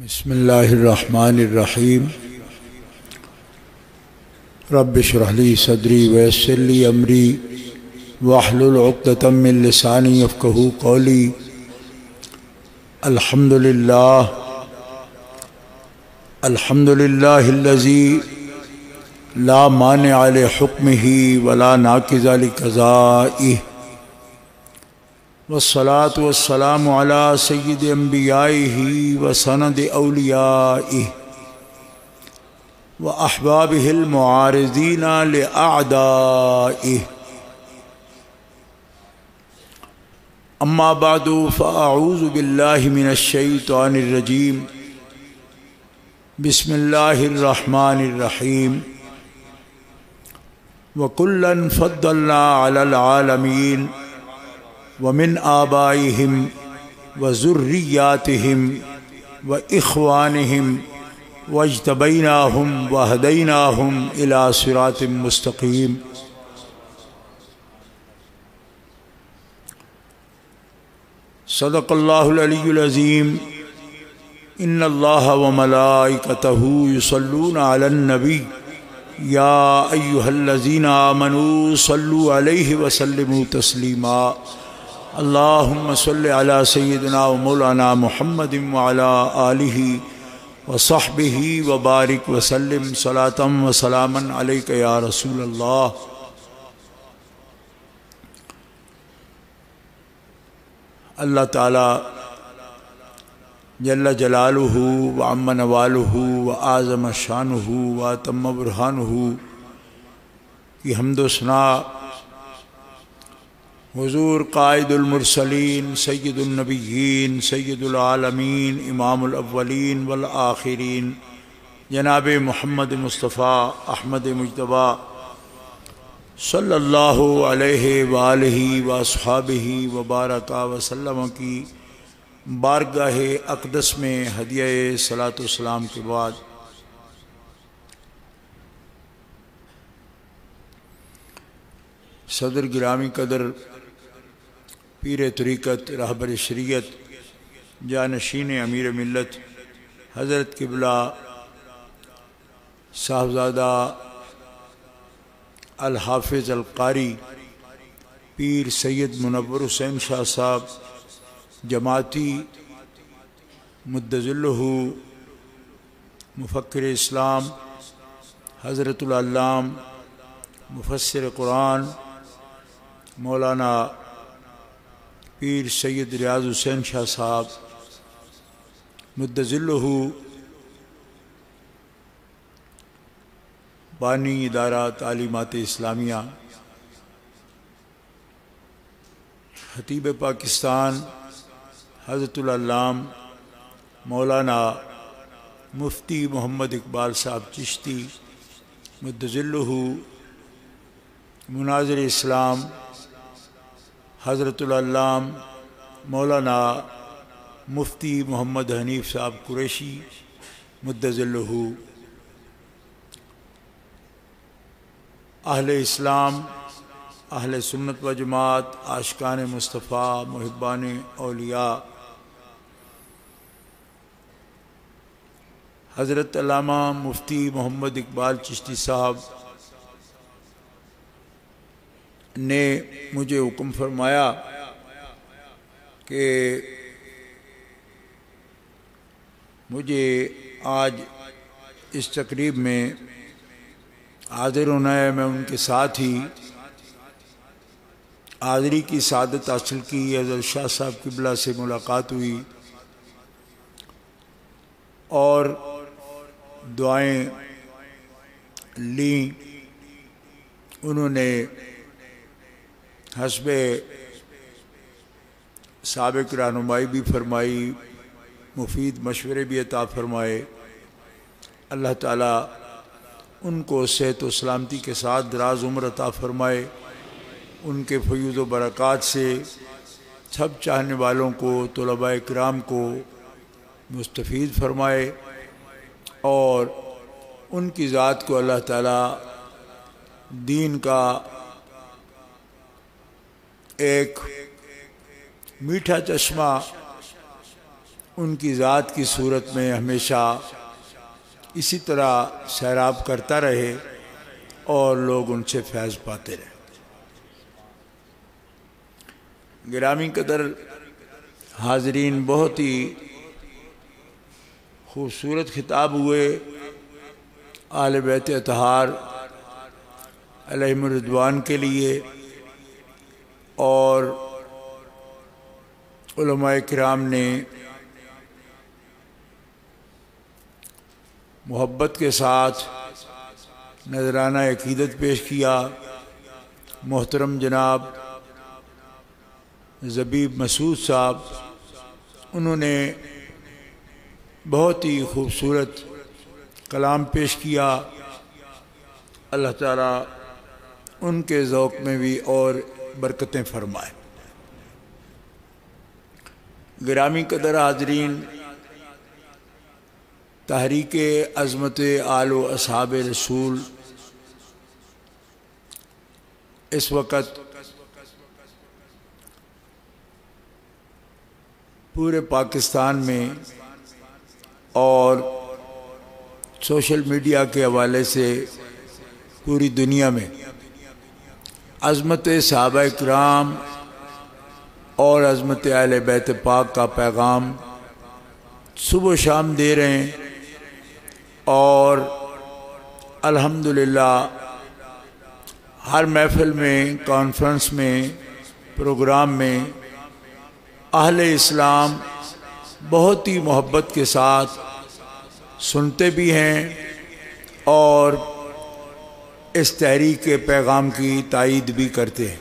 بسم اللہ الرحمن الرحیم رب اشرح لی صدری ویسر لی امری واحلل عقدۃ من لسانی یفقہوا قولی الحمدللہ الذی لا مانع لحکمہ ولا ناقض لقضائہ والصلاة والسلام على سید انبیائہ وسند اولیائہ واحبابہ المعارضین لأعدائہ اما بعد فاعوذ باللہ من الشیطان الرجیم بسم اللہ الرحمن الرحیم وَكُلًّا فَضَّلْنَا عَلَى الْعَالَمِينَ وَمِنْ آبَائِهِمْ وَذُرِّيَّاتِهِمْ وَإِخْوَانِهِمْ وَاجْتَبَيْنَاهُمْ وَهَدَيْنَاهُمْ إِلَى صِرَاطٍ مُسْتَقِيمٍ صدق اللہ العلی العظیم ان اللہ وملائکتہ یصلون علی النبی یا ایہا الذین آمنوا صلوا علیہ وسلموا تسلیما اللہم صل علی سیدنا و مولانا محمد وعلی آلہ وصحبہ وبارک وسلم صلاۃ و سلاما علیک یا رسول اللہ۔ اللہ تعالی جل جلالہ وعم نوالہ وآزم شانہ واتم برہانہ کی حمد و ثناء حضور قائد المرسلین سید النبیین سید العالمین امام الاولین والآخرین جناب محمد مصطفیٰ احمد مجتبیٰ صلی اللہ علیہ وآلہ واصحابہ وبارک وسلم کی بارگاہ اقدس میں ہدیہ صلاۃ والسلام کے بعد صدر گرامی قدر پیر طریقت رہبر شریعت جانشین امیر ملت حضرت قبلہ صاحبزادہ الحافظ القاری پیر سید منور حسین شاہ صاحب جماعتی مد ظلہ مفکر اسلام حضرت العلام مفسر قرآن مولانا پیر سید ریاض حسین شاہ صاحب مد ظلہ بانی ادارہ تعلیمات اسلامیہ خطیب پاکستان حضرت العلام مولانا مفتی محمد اقبال صاحب چشتی مد ظلہ مناظر اسلام حضرت العلام مولانا مفتی محمد حنیف صاحب قریشی مد ظلہ اہل اسلام اہل سنت و جماعت عاشقان مصطفیٰ محبان اولیاء حضرت علامہ مفتی محمد اقبال چشتی صاحب نے مجھے حکم فرمایا کہ مجھے آج اس تقریب میں حاضر ہونا ہے۔ میں ان کے ساتھ ہی حاضری کی سعادت حاصل کی، حضرت شاہ صاحب قبلہ سے ملاقات ہوئی اور دعائیں لیں۔ انہوں نے حسب سابق رہنمائی بھی فرمائی، مفید مشورے بھی عطا فرمائے۔ اللہ تعالیٰ ان کو صحت و سلامتی کے ساتھ دراز عمر عطا فرمائے، ان کے فیوض و برکات سے سب چاہنے والوں کو طلباء کرام کو مستفید فرمائے، اور ان کی ذات کو اللہ تعالیٰ دین کا ایک میٹھا چشمہ ان کی ذات کی صورت میں ہمیشہ اسی طرح سیراب کرتا رہے اور لوگ ان سے فیض پاتے رہے۔ گرامی قدر حاضرین، بہت ہی خوبصورت خطاب ہوئے اہل بیت اطہار علیہم الرضوان کے لیے، اور علماء کرام نے محبت کے ساتھ نذرانہ عقیدت پیش کیا۔ محترم جناب زبیب مسعود صاحب، انہوں نے بہت ہی خوبصورت کلام پیش کیا۔ اللہ تعالیٰ ان کے ذوق میں بھی اور برکتیں فرمائے۔ گرامی قدر حاضرین، تحریک عظمت آل و اصحاب رسول اس وقت پورے پاکستان میں اور سوشل میڈیا کے حوالے سے پوری دنیا میں عظمت صحابہ کرام اور عظمت اہل بیت پاک کا پیغام صبح و شام دے رہے ہیں، اور الحمدللہ ہر محفل میں، کانفرنس میں، پروگرام میں اہل اسلام بہت ہی محبت کے ساتھ سنتے بھی ہیں اور اس تحریک کے پیغام کی تائید بھی کرتے ہیں۔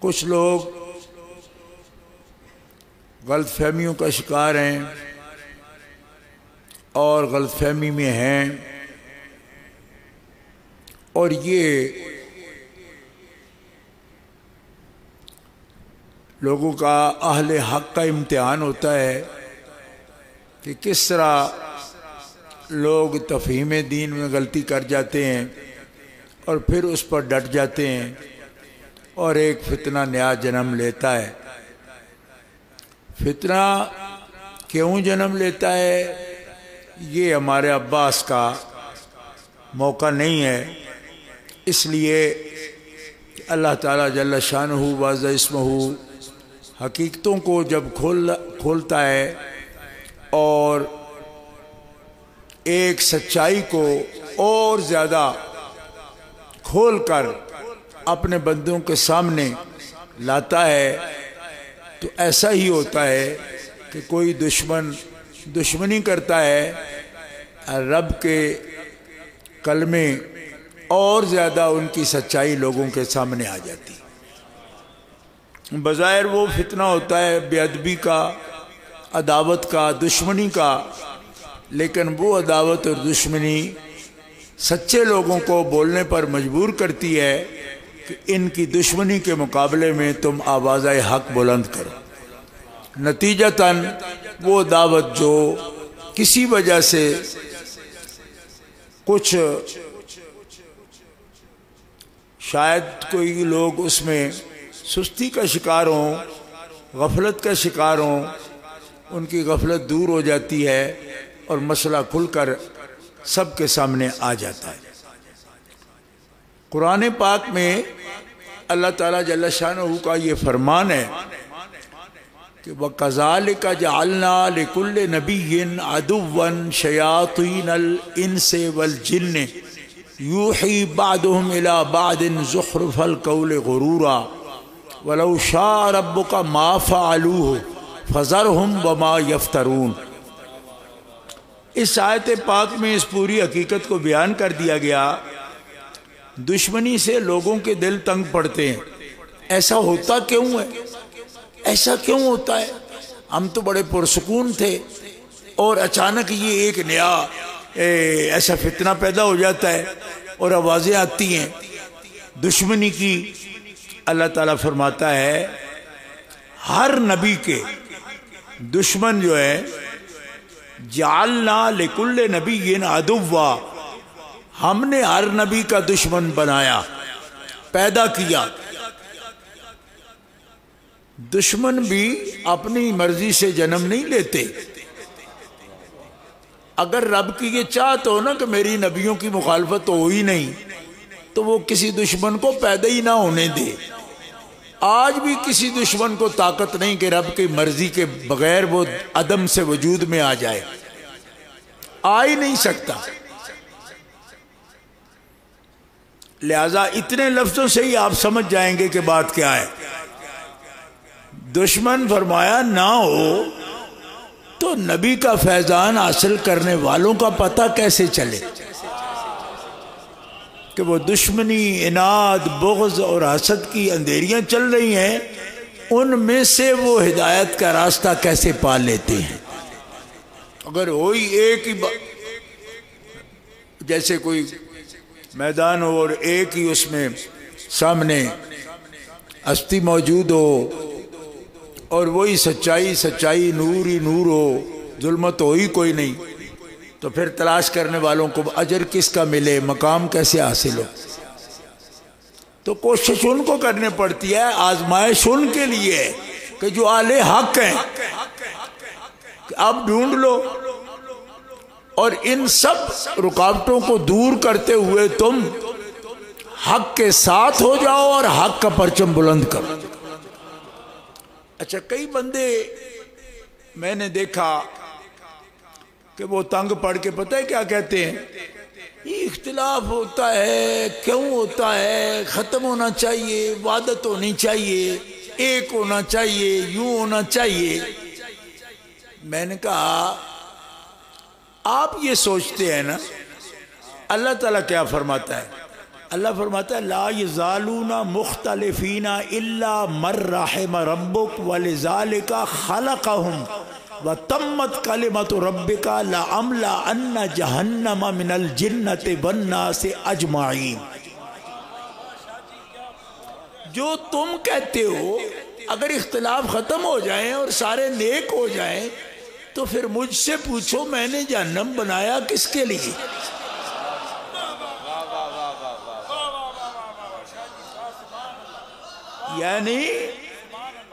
کچھ لوگ غلط فہمیوں کا شکار ہیں اور غلط فہمی میں ہیں، اور یہ لوگوں کا اہل حق کا امتحان ہوتا ہے کہ کس طرح لوگ تفہیم دین میں غلطی کر جاتے ہیں اور پھر اس پر ڈٹ جاتے ہیں، اور ایک فتنہ نیا جنم لیتا ہے۔ فتنہ کیوں جنم لیتا ہے، یہ ہمارے عباس کا موقع نہیں ہے، اس لیے کہ اللہ تعالیٰ جل شانہ وعز اسمہ حقیقتوں کو جب کھولتا ہے اور ایک سچائی کو اور زیادہ کھول کر اپنے بندوں کے سامنے لاتا ہے، تو ایسا ہی ہوتا ہے کہ کوئی دشمن دشمنی کرتا ہے، رب کے کلمے اور زیادہ ان کی سچائی لوگوں کے سامنے آ جاتی ہے۔ بظاہر وہ فتنہ ہوتا ہے بے ادبی کا، عداوت کا، دشمنی کا، لیکن وہ عداوت اور دشمنی سچے لوگوں کو بولنے پر مجبور کرتی ہے کہ ان کی دشمنی کے مقابلے میں تم آواز حق بلند کرو۔ نتیجتاً وہ دعوت جو کسی وجہ سے کچھ شاید کوئی لوگ اس میں سستی کا شکار ہوں، غفلت کا شکار ہوں، ان کی غفلت دور ہو جاتی ہے اور مسئلہ کھل کر سب کے سامنے آ جاتا ہے۔ قرآن پاک میں اللہ تعالیٰ جل شانہ کا یہ فرمان ہے کہ وَكَذَلِكَ جَعَلْنَا لِكُلِّ نَبِيٍّ عَدُوًّا شَيَاطِينَ الْإِنسِ وَالْجِنِّ يُوحِي بَعْضُهُمْ إِلَى بَعْضٍ زُخْرُفَ الْقَوْلِ غُرُورًا وَلَوْ شَاءَ رَبُّكَ مَا فَعَلُوهُ فَذَرْهُمْ وَمَا يَفْتَرُونَ۔ اس آیت پاک میں اس پوری حقیقت کو بیان کر دیا گیا۔ دشمنی سے لوگوں کے دل تنگ پڑتے ہیں، ایسا ہوتا کیوں ہے؟ ایسا کیوں ہوتا ہے؟ ہم تو بڑے پرسکون تھے اور اچانک یہ ایک نیا ایسا فتنہ پیدا ہو جاتا ہے اور آوازیں آتی ہیں دشمنی کی۔ اللہ تعالیٰ فرماتا ہے ہر نبی کے دشمن جو ہے، جعلنا لکل نبی عدوا، ہم نے ہر نبی کا دشمن بنایا، پیدا کیا۔ دشمن بھی اپنی مرضی سے جنم نہیں لیتے. اگر رب کی یہ چاہت ہو نا کہ میری نبیوں کی مخالفت ہو ہی نہیں تو وہ کسی دشمن کو پیدا ہی نہ ہونے دے. آج بھی کسی دشمن کو طاقت نہیں کہ رب کی مرضی کے بغیر وہ عدم سے وجود میں آ جائے. آ ہی نہیں سکتا. لہذا اتنے لفظوں سے ہی آپ سمجھ جائیں گے کہ بات کیا ہے. دشمن فرمایا نہ ہو تو نبی کا فیضان حاصل کرنے والوں کا پتہ کیسے چلے کہ وہ دشمنی، اناد، بغض اور حسد کی اندھیریاں چل رہی ہیں، ان میں سے وہ ہدایت کا راستہ کیسے پا لیتے ہیں. اگر وہی ایک ہی جیسے کوئی میدان ہو اور ایک ہی اس میں سامنے ہستی موجود ہو اور وہی سچائی سچائی، نور ہی نور ہو، ظلمت ہو ہی کوئی نہیں، تو پھر تلاش کرنے والوں کو اجر کس کا ملے، مقام کیسے حاصل ہو. تو کوشش ان کو کرنے پڑتی ہے، آزمائش ان کے لیے ہے کہ جو اہل حق ہیں. اب ڈھونڈ لو اور ان سب رکاوٹوں کو دور کرتے ہوئے تم حق کے ساتھ ہو جاؤ اور حق کا پرچم بلند کرو. اچھا، کئی بندے میں نے دیکھا کہ وہ تنگ پڑ کے پتہ ہے کیا کہتے ہیں، یہ اختلاف ہوتا ہے، کیوں ہوتا ہے، ختم ہونا چاہیے، وحدت ہونی چاہیے، ایک ہونا چاہیے، یوں ہونا چاہیے. میں نے کہا آپ یہ سوچتے ہیں نا، اللہ تعالیٰ کیا فرماتا ہے؟ اللہ فرماتا ہے لا یزالون مختلفین الا من رحم ربک ولذالک خلقہم وتمت کلمۃ ربک لأملأن جہنم من الجنۃ والناس اجمعین. جو تم کہتے ہو اگر اختلاف ختم ہو جائیں اور سارے نیک ہو جائیں تو پھر مجھ سے پوچھو میں نے جہنم بنایا کس کے لیے؟ یعنی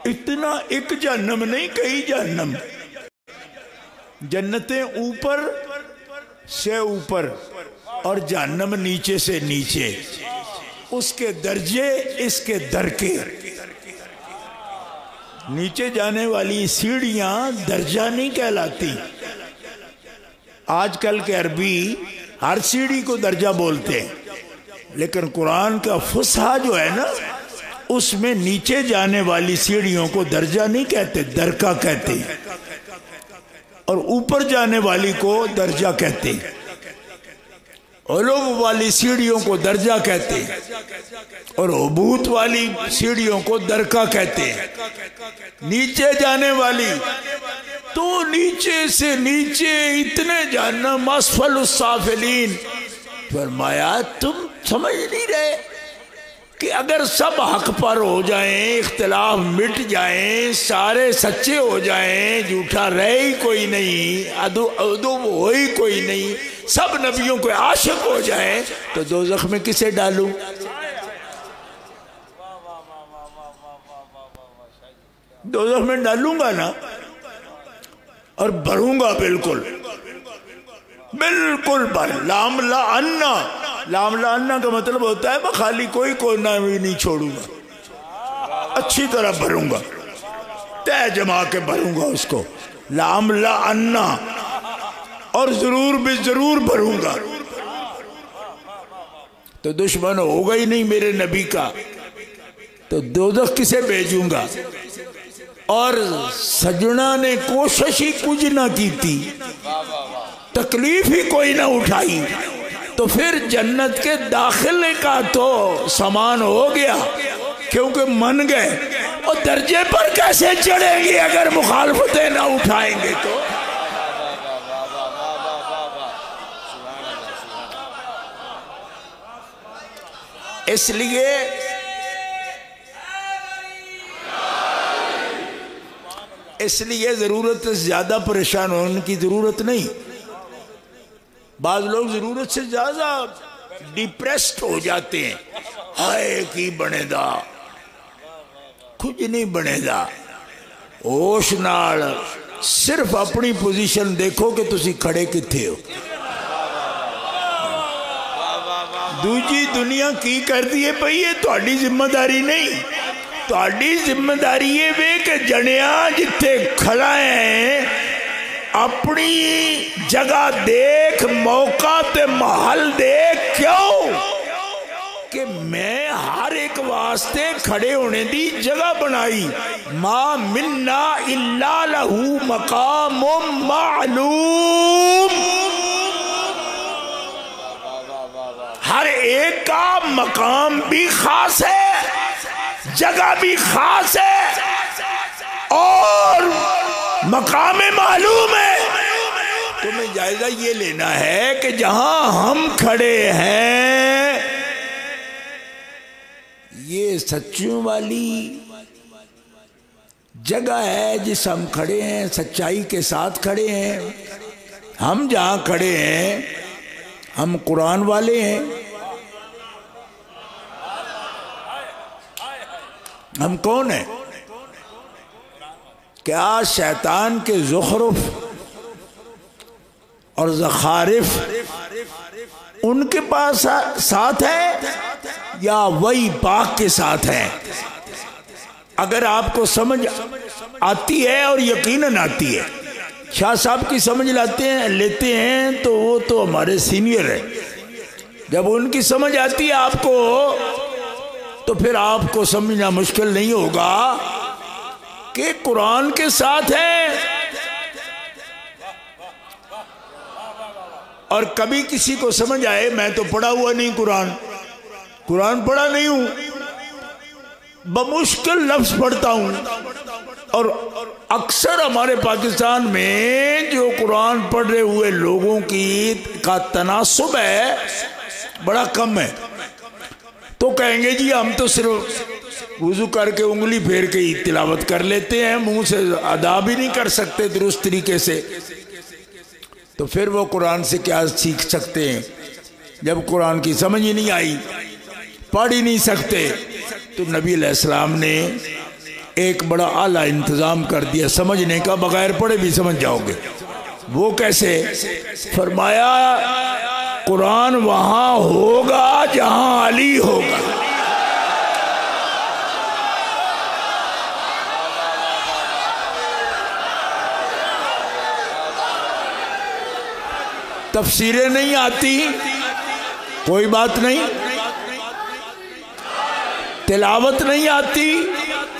اتنا ایک جہنم نہیں، کئی جہنم. جنتیں اوپر سے اوپر اور جہنم نیچے سے نیچے، اس کے درجے اس کے درکے. نیچے جانے والی سیڑھیاں درجہ نہیں کہلاتی. آج کل کے عربی ہر سیڑھی کو درجہ بولتے ہیں، لیکن قرآن کا فصحا جو ہے نا اس میں نیچے جانے والی سیڑھیوں کو درجہ نہیں کہتے، درکہ کہتے ہیں، اور اوپر جانے والی کو درجہ کہتے ہیں. علو والی سیڑھیوں کو درجہ کہتے ہیں اور عبوت والی سیڑھیوں کو درکہ کہتے ہیں. نیچے جانے والی تو نیچے سے نیچے اتنے جہنم، اسفل السافلین. فرمایا تم سمجھ نہیں رہے کہ اگر سب حق پر ہو جائیں، اختلاف مٹ جائیں، سارے سچے ہو جائیں، جھوٹا رہے ہی کوئی نہیں، ادو ہو ہی کوئی نہیں، سب نبیوں کو عاشق ہو جائیں تو دوزخ میں کسے ڈالوں؟ دوزخ میں ڈالوں گا نا، اور بھروں گا بالکل بالکل بھر. لام لا انا، لام لا انا کا مطلب ہوتا ہے میں خالی کوئی کونا بھی نہیں چھوڑوں گا، اچھی طرح بھروں گا، تہ جما کے بھروں گا اس کو. لام لا انا، اور ضرور بھی ضرور بھروں گا. تو دشمن ہوگا ہی نہیں میرے نبی کا تو دوزخ کسے بھیجوں گا؟ اور سجنا نے کوشش ہی کچھ نہ کی تھی، تکلیف ہی کوئی نہ اٹھائی، تو پھر جنت کے داخلے کا تو سامان ہو گیا کیونکہ من گئے. اور درجے پر کیسے چڑھیں گے اگر مخالفتیں نہ اٹھائیں گے؟ تو اس لیے ضرورت سے زیادہ پریشان ہونے کی ضرورت نہیں. بعض لوگ ضرورت سے زیادہ ڈپریسڈ ہو جاتے ہیں، ہائے کی بنے دا کچھ نہیں بنے گا. ہوش نال صرف اپنی پوزیشن دیکھو کہ تسی کھڑے کتھے ہو. دوجی دنیا کی کر دیے پئی ہے تہاڈی ذمہ داری نہیں. تہاڈی ذمہ داری یہ وے کہ جنیا جتھے کھڑا ہے اپنی جگہ دیکھ، موقع تے محل دیکھ. کیوں کہ میں ہر ایک واسطے کھڑے ہونے دی جگہ بنائی. ما منا الا لہو مقام معلوم. ہر ایک کا مقام بھی خاص ہے، جگہ بھی خاص ہے اور مقام معلوم ہے. تمہیں جائزہ یہ لینا ہے کہ جہاں ہم کھڑے ہیں یہ سچوں والی جگہ ہے جس ہم کھڑے ہیں، سچائی کے ساتھ کھڑے ہیں. ہم جہاں کھڑے ہیں ہم قرآن والے ہیں. ہم کون ہیں؟ کیا شیطان کے زخرف اور زخارف ان کے پاس ساتھ ہے یا وہی پاک کے ساتھ ہے؟ اگر آپ کو سمجھ آتی ہے اور یقیناً آتی ہے، شاہ صاحب کی سمجھ لیتے ہیں تو وہ تو ہمارے سینئر ہے. جب ان کی سمجھ آتی ہے آپ کو تو پھر آپ کو سمجھنا مشکل نہیں ہوگا کہ قرآن کے ساتھ ہے. اور کبھی کسی کو سمجھ آئے میں تو پڑھا ہوا نہیں قرآن پڑھا نہیں ہوں، بمشکل لفظ پڑھتا ہوں. اور اکثر ہمارے پاکستان میں جو قرآن پڑھ رہے ہوئے لوگوں کا تناسب ہے بڑا کم ہے. تو کہیں گے جی ہم تو صرف وضو کر کے انگلی پھیر کے ہی تلاوت کر لیتے ہیں، منہ سے ادا بھی نہیں کر سکتے درست طریقے سے. تو پھر وہ قرآن سے کیا سیکھ سکتے ہیں جب قرآن کی سمجھ ہی نہیں آئی، پڑھ ہی نہیں سکتے. تو نبی علیہ السلام نے ایک بڑا اعلیٰ انتظام کر دیا سمجھنے کا، بغیر پڑھے بھی سمجھ جاؤ گے. وہ کیسے؟ فرمایا قرآن وہاں ہوگا جہاں علی ہوگا. تفسیریں نہیں آتی کوئی بات نہیں، تلاوت نہیں آتی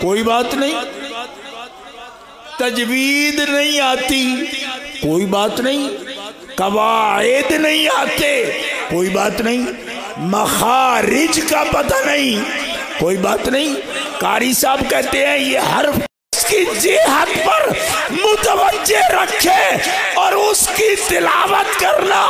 کوئی بات نہیں، تجوید نہیں آتی کوئی بات نہیں، قواعد نہیں آتے کوئی بات نہیں، مخارج کا پتہ نہیں کوئی بات نہیں. قاری صاحب کہتے ہیں یہ حرف اس کی جہت پر متوجہ رکھے اور اس کی تلاوت کرنا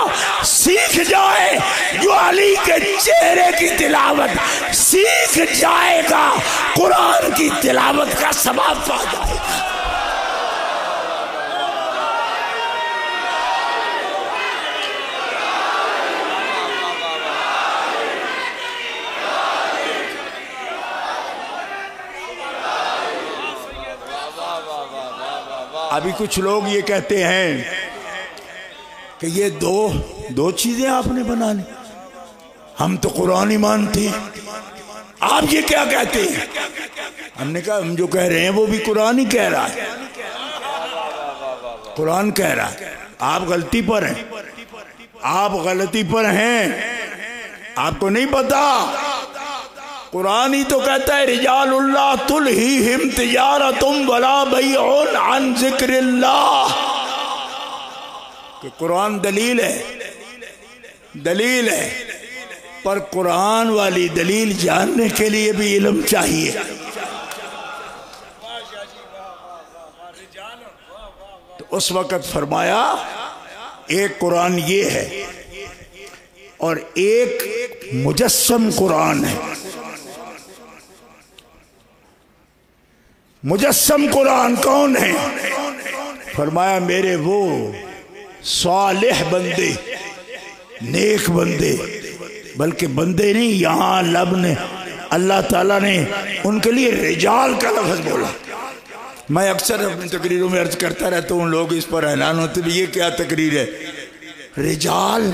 سیکھ جائے. جو علی کے چہرے کی تلاوت سیکھ جائے گا قرآن کی تلاوت کا ثواب پا جائے گا. ابھی کچھ لوگ یہ کہتے ہیں کہ یہ دو چیزیں آپ نے بنا لی، ہم تو قرآن ہی مانتے ہیں، آپ یہ کیا کہتے ہیں؟ ہم نے کہا ہم جو کہہ رہے ہیں وہ بھی قرآن ہی کہہ رہا ہے، قرآن کہہ رہا ہے. آپ غلطی پر ہیں، آپ غلطی پر ہیں، آپ کو نہیں پتا. قرآن ہی تو کہتا ہے رجال اللہ تلہیہم تجارتم ولا بیع عن ذکر اللہ، کہ قرآن دلیل ہے پر قرآن والی دلیل جاننے کے لیے بھی علم چاہیے. تو اس وقت فرمایا ایک قرآن یہ ہے اور ایک مجسم قرآن ہے. مجسم قرآن کون ہے؟ فرمایا میرے وہ صالح بندے، نیک بندے، بلکہ بندے نہیں، یہاں لب نے اللہ تعالیٰ نے ان کے لیے رجال کا لفظ بولا. میں اکثر اپنی تقریروں میں عرض کرتا رہتا ہوں، لوگ اس پر حیران ہوتے ہیں یہ کیا تقریر ہے. رجال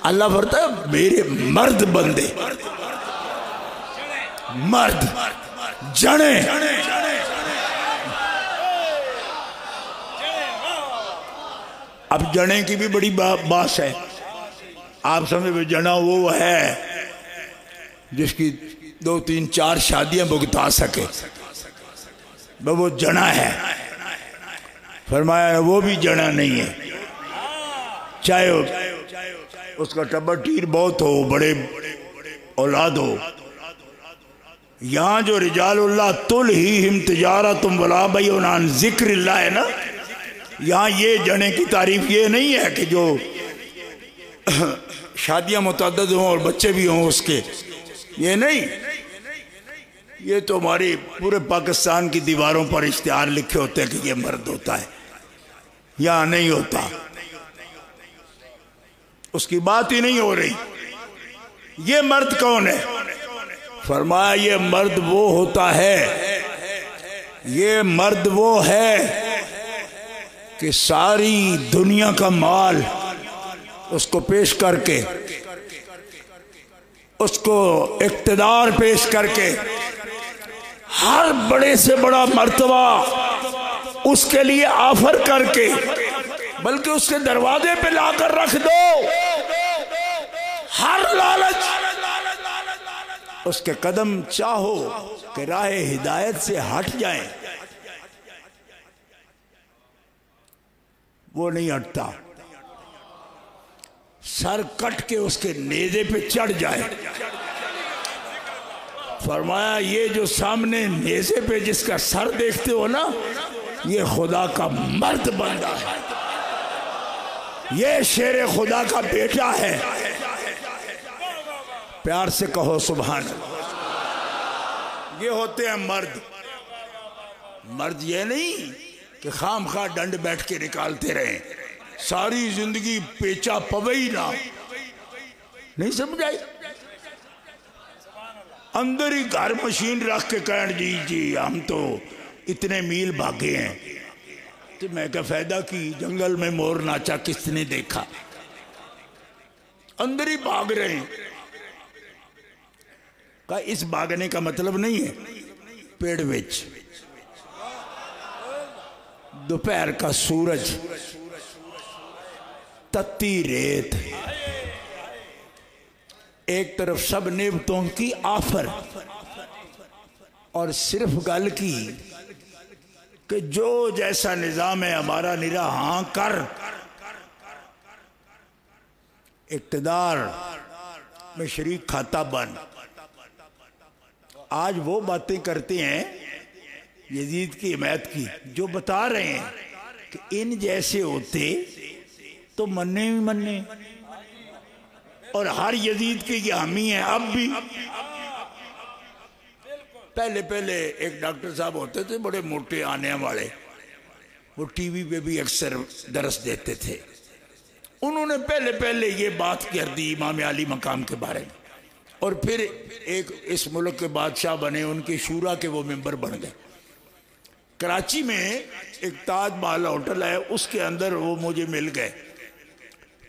اللہ فرماتا ہے میرے مرد بندے، مرد جنے. اب جنے کی بھی بڑی باس ہے. آپ سمجھے جنا وہ ہے جس کی 2 3 4 شادیاں بھگتا سکے، وہ جنا ہے. فرمایا وہ بھی جنا نہیں ہے، چاہے اس کا ٹبر ٹیر بہت ہو، بڑے اولاد ہو. یہاں جو رجال اللہ تلہیہم تجارتم ولا بیع عن ذکر اللہ ہے نا، یہاں یہ جنے کی تعریف یہ نہیں ہے کہ جو شادیاں متعدد ہوں اور بچے بھی ہوں اس کے، یہ نہیں. یہ تو ہماری پورے پاکستان کی دیواروں پر اشتہار لکھے ہوتے ہیں کہ یہ مرد ہوتا ہے، یہاں نہیں ہوتا، اس کی بات ہی نہیں ہو رہی. یہ مرد کون ہے؟ فرمایا یہ مرد وہ ہوتا ہے، یہ مرد وہ ہے کہ ساری دنیا کا مال اس کو پیش کر کے، اس کو اقتدار پیش کر کے، ہر بڑے سے بڑا مرتبہ اس کے لیے آفر کر کے، بلکہ اس کے دروازے پہ لا کر رکھ دو. ہر لالچ اس کے قدم چاہو کہ راہ ہدایت سے ہٹ جائیں، وہ نہیں ہٹتا. سر کٹ کے اس کے نیزے پہ چڑھ جائے. فرمایا یہ جو سامنے نیزے پہ جس کا سر دیکھتے ہو نا، یہ خدا کا مرد بندہ ہے، یہ شیر خدا کا بیٹا ہے. پیار سے کہو سبحان اللہ. یہ ہوتے ہیں مرد. مرد یہ نہیں کہ خام خواہ ڈنڈ بیٹھ کے نکالتے رہیں، ساری زندگی پیچا پوئی نہ. نہیں سمجھائی؟ اندر ہی گھر مشین رکھ کے کہن جی ہم تو اتنے میل بھاگے ہیں. تو میں کہا فائدہ کی، جنگل میں مور ناچا کس نے دیکھا؟ اندر ہی بھاگ رہے ہیں. کہا اس بھاگنے کا مطلب نہیں ہے پیڑ وچ دوپہر کا سورج، تتی ریت، ایک طرف سب نعمتوں کی آفر، اور صرف گل کی کہ جو جیسا نظام ہے ہمارا نرا ہاں کر، اقتدار میں شریک کھاتا بن. آج وہ باتیں کرتے ہیں یزید کی حمایت کی، جو بتا رہے ہیں کہ ان جیسے ہوتے تو مننے ہی مننے، اور ہر یزید کے یہ حامی ہیں. اب بھی پہلے ایک ڈاکٹر صاحب ہوتے تھے بڑے موٹے آنے والے، وہ ٹی وی پہ بھی اکثر درس دیتے تھے. انہوں نے پہلے یہ بات کر دی امام علی مقام کے بارے میں، اور پھر ایک اس ملک کے بادشاہ بنے، ان کے شورا کے وہ ممبر بن گئے. کراچی میں ایک تاج محل ہوٹل ہے، اس کے اندر وہ مجھے مل گئے.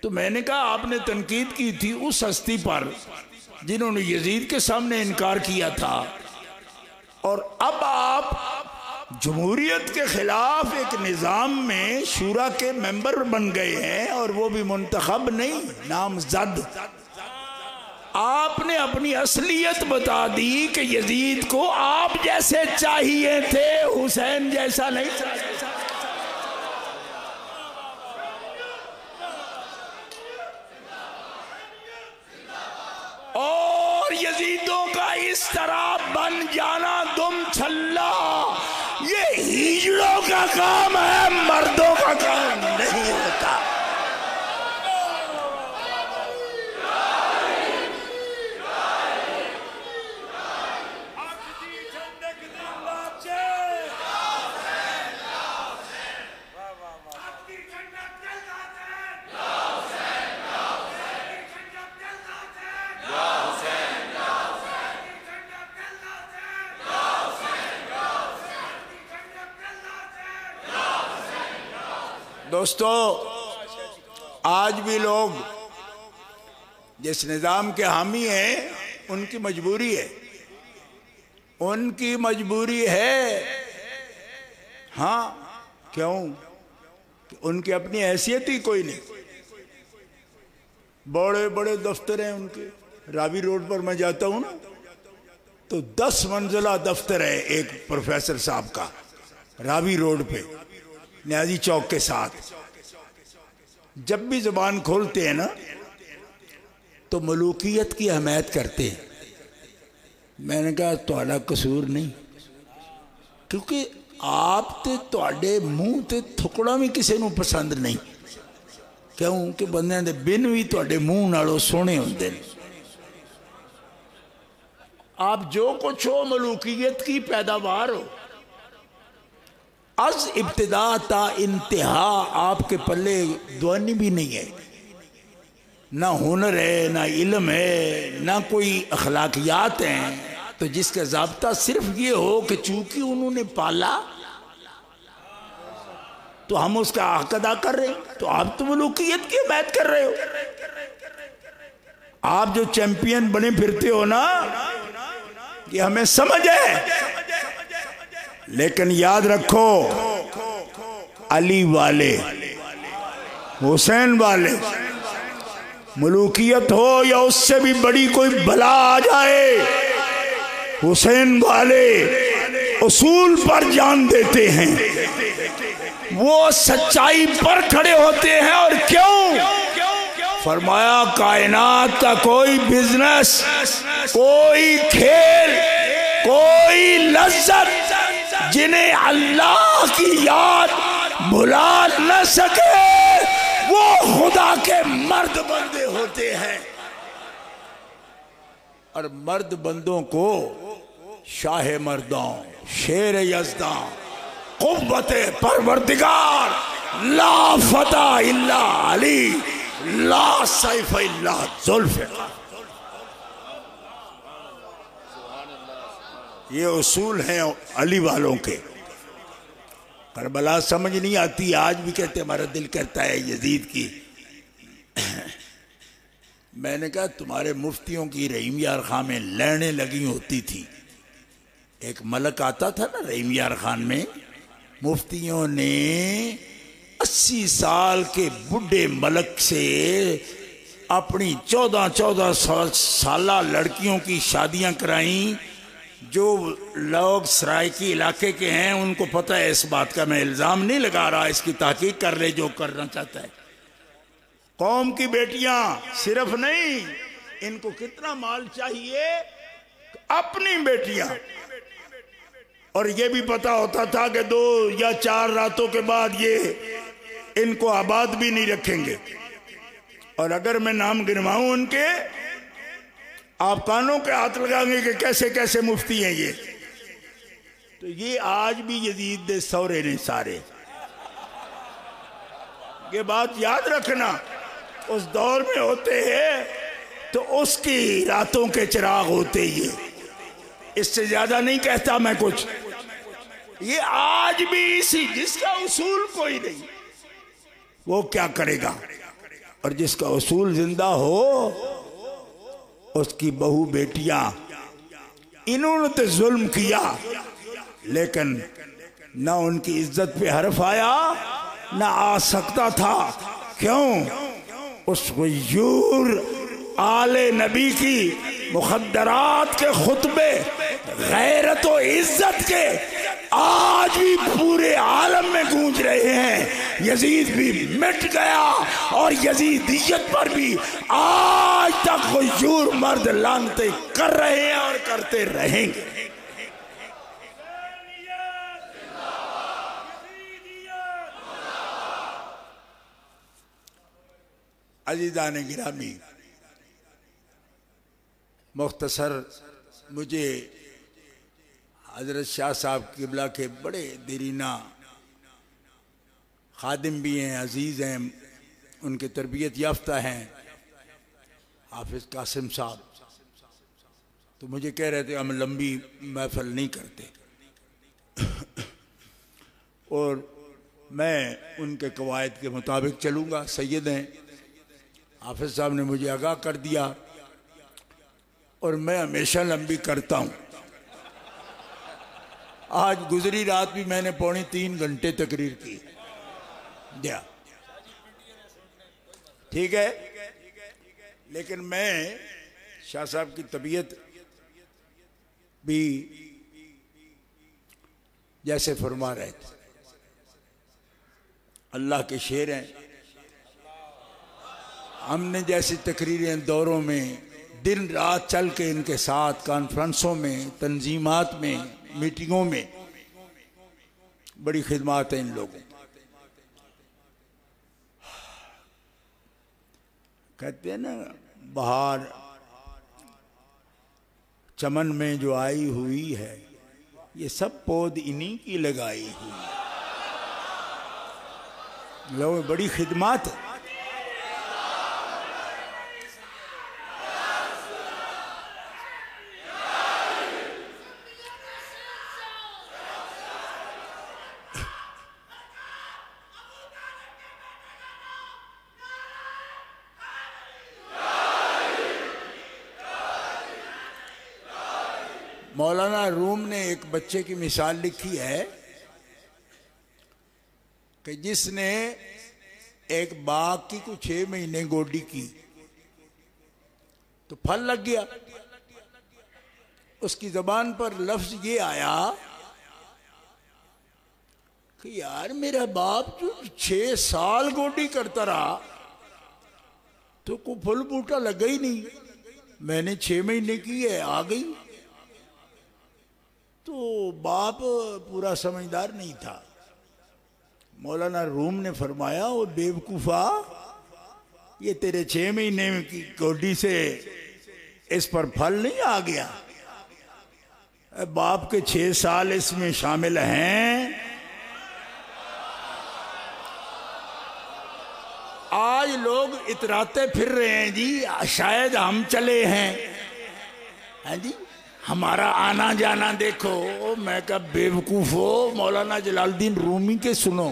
تو میں نے کہا آپ نے تنقید کی تھی اس ہستی پر جنہوں نے یزید کے سامنے انکار کیا تھا، اور اب آپ جمہوریت کے خلاف ایک نظام میں شورا کے ممبر بن گئے ہیں، اور وہ بھی منتخب نہیں، نامزد. آپ نے اپنی اصلیت بتا دی کہ یزید کو آپ جیسے چاہیے تھے، حسین جیسا نہیں چاہیے. اور یزیدوں کا اس طرح بن جانا دم چھلا، یہ ہجڑوں کا کام ہے، مردوں کا کام نہیں ہوتا. دوستو آج بھی لوگ جس نظام کے حامی ہیں ان کی مجبوری ہے، ان کی مجبوری ہے، ہاں کیوں؟ ان کی اپنی حیثیت ہی کوئی نہیں، بڑے بڑے دفتر ہیں ان کے۔ راوی روڈ پر میں جاتا ہوں نا تو 10 منزلہ دفتر ہے ایک پروفیسر صاحب کا، راوی روڈ پہ نیازی چوک کے ساتھ۔ جب بھی زبان کھولتے ہیں نا تو ملوکیت کی حمایت کرتے ہیں۔ میں نے کہا تہاڈا قصور نہیں، کیونکہ آپ تے تہاڈے منہ تے تھکڑا بھی کسی نو پسند نہیں، کیوں کہ بندیاں دے بن بھی تہاڈے منہ نالوں سونے ہوندے نے۔ آپ جو کچھ ہو ملوکیت کی پیداوار ہو، از ابتدا تا انتہا آپ کے پلے دوانی بھی نہیں ہے، نہ ہنر ہے، نہ علم ہے، نہ کوئی اخلاقیات ہیں۔ تو جس کا ضابطہ صرف یہ ہو کہ چونکہ انہوں نے پالا تو ہم اس کا حق ادا کر رہے ہیں، تو آپ تو ملوکیت کی حمایت کر رہے ہو۔ آپ جو چیمپئن بنے پھرتے ہو نا، یہ ہمیں سمجھ ہے، لیکن یاد رکھو علی والے، حسین والے، ملوکیت ہو یا اس سے بھی بڑی کوئی بلا آ جائے، حسین والے اصول پر جان دیتے ہیں، وہ سچائی پر کھڑے ہوتے ہیں۔ اور کیوں؟ فرمایا کائنات کا کوئی بزنس، کوئی کھیل، کوئی لذت جنہیں اللہ کی یاد بھلا نہ سکے وہ خدا کے مرد بندے ہوتے ہیں۔ اور مرد بندوں کو شاہ مردوں، شیر یزداں، قوت پروردگار، لا فتح الا علی، لا سیف الا ذوالفقار، یہ اصول ہیں علی والوں کے۔ کربلا سمجھ نہیں آتی، آج بھی کہتے ہمارا دل کرتا ہے یزید کی۔ میں نے کہا تمہارے مفتیوں کی رحیم یار خان میں لڑنے لگی ہوتی تھی، ایک ملک آتا تھا نا رحیم یار خان میں، مفتیوں نے 80 سال کے بڈھے ملک سے اپنی 14 سالہ لڑکیوں کی شادیاں کرائیں۔ جو لوگ سرائکی علاقے کے ہیں ان کو پتہ ہے اس بات کا، میں الزام نہیں لگا رہا، اس کی تحقیق کر لے جو کرنا چاہتا ہے۔ قوم کی بیٹیاں صرف نہیں، ان کو کتنا مال چاہیے، اپنی بیٹیاں۔ اور یہ بھی پتا ہوتا تھا کہ 2 یا 4 راتوں کے بعد یہ ان کو آباد بھی نہیں رکھیں گے۔ اور اگر میں نام گنواؤں ان کے، آپ کانوں کے ہاتھ لگائیں گے کہ کیسے کیسے مفتی ہیں یہ۔ تو یہ آج بھی یزید دے سورے نے سارے، یہ بات یاد رکھنا، اس دور میں ہوتے ہیں تو اس کی راتوں کے چراغ ہوتے یہ، اس سے زیادہ نہیں کہتا میں کچھ۔ یہ آج بھی اسی، جس کا اصول کوئی نہیں وہ کیا کرے گا، اور جس کا اصول زندہ ہو اس کی بہو بیٹیاں، انہوں نے تو ظلم کیا لیکن نہ ان کی عزت پہ حرف آیا نہ آ سکتا تھا۔ کیوں؟ اس غیور آل نبی کی مخدرات کے خطبے غیرت و عزت کے آج بھی پورے عالم میں گونج رہے ہیں۔ یزید بھی مٹ گیا اور یزیدیت پر بھی آج تک غیور مرد لعنتیں کر رہے ہیں اور کرتے رہیں گے۔ عزیزان گرامی، مختصر مجھے حضرت شاہ صاحب قبلہ کے بڑے دیرینہ خادم بھی ہیں، عزیز ہیں، ان کے تربیت یافتہ ہیں، حافظ قاسم صاحب، تو مجھے کہہ رہے تھے ہم لمبی محفل نہیں کرتے، اور میں ان کے قواعد کے مطابق چلوں گا. سید ہیں، حافظ صاحب نے مجھے آگاہ کر دیا، اور میں ہمیشہ لمبی کرتا ہوں. آج گزری رات بھی میں نے 2.25 گھنٹے تقریر کی. دیا ٹھیک ہے، لیکن میں شاہ صاحب کی طبیعت بھی جیسے فرما رہے تھے، اللہ کے شعر ہیں. ہم نے جیسی تقریریں دوروں میں دن رات چل کے ان کے ساتھ کانفرنسوں میں، تنظیمات میں، میٹنگوں میں، بڑی خدمات ہیں ان لوگوں. کہتے ہیں نا بہار چمن میں جو آئی ہوئی ہے، یہ سب پود انہی کی لگائی ہوئی. لوگ بڑی خدمات ہے. مولانا روم نے ایک بچے کی مثال لکھی ہے کہ جس نے ایک باغ کی کو 6 مہینے گوڈی کی تو پھل لگ گیا. اس کی زبان پر لفظ یہ آیا کہ یار میرا باپ جو 6 سال گوڈی کرتا رہا تو کوئی پھل بوٹا لگا ہی نہیں، میں نے 6 مہینے کی ہے آ گئی. تو باپ پورا سمجھدار نہیں تھا. مولانا روم نے فرمایا وہ بیوقوفا، یہ تیرے 6 مہینے کی گوڈی سے اس پر پھل نہیں آ گیا، باپ کے 6 سال اس میں شامل ہیں. آج لوگ اتراتے پھر رہے ہیں جی شاید ہم چلے ہیں، جی ہمارا آنا جانا دیکھو. میں کہا بیوقوف ہو، مولانا جلال الدین رومی کے سنو.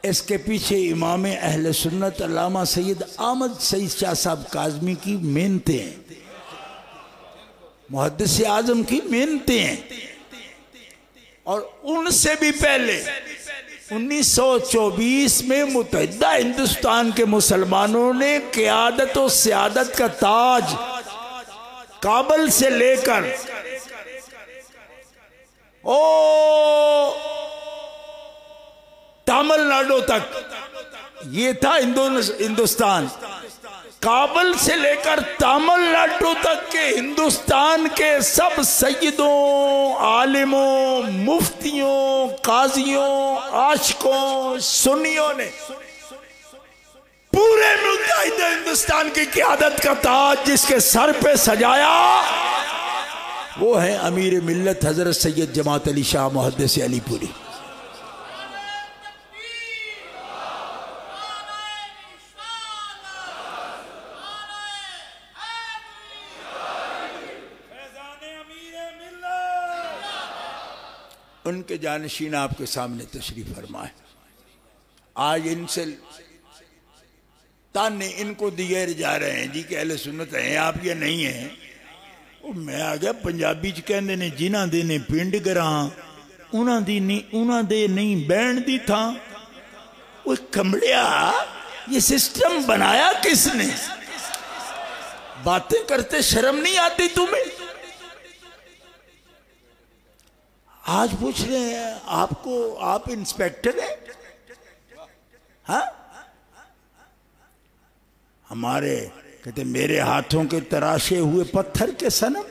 اس کے پیچھے امام اہل سنت علامہ سید احمد سعید شاہ صاحب کاظمی کی محنتیں ہیں، محدث اعظم کی محنتیں ہیں. اور ان سے بھی پہلے 1924 میں متحدہ ہندوستان کے مسلمانوں نے قیادت و سیادت کا تاج کابل سے لے کر تامل ناڈو تک، یہ تھا ہندوستان. کابل سے لے کر تامل ناڈو تک کے ہندوستان کے سب سیدوں، عالموں، مفتیوں، قاضیوں، عاشقوں، سنیوں نے پورے متحدہ ہندوستان کی قیادت کا تاج جس کے سر پہ سجایا، وہ ہے امیر ملت حضرت سید جماعت علی شاہ محدث علی پوری. ان کے جانشین آپ کے سامنے تشریف فرما ہے. آج ان سے تانے ان کو دیے جا رہے ہیں جی کہ اہل سنت ہیں آپ یا نہیں ہیں. میں آگیا پنجابی چ کہندے نے جنہاں دے نے پنڈ گراں انہاں دے نہیں بہن دی تھا. وہ کمڑیا یہ سسٹم بنایا کس نے؟ باتیں کرتے شرم نہیں آتی تمہیں؟ آج پوچھ رہے ہیں آپ کو، آپ انسپیکٹر ہیں؟ ہاں ہمارے کہتے میرے ہاتھوں کے تراشے ہوئے پتھر کے صنم.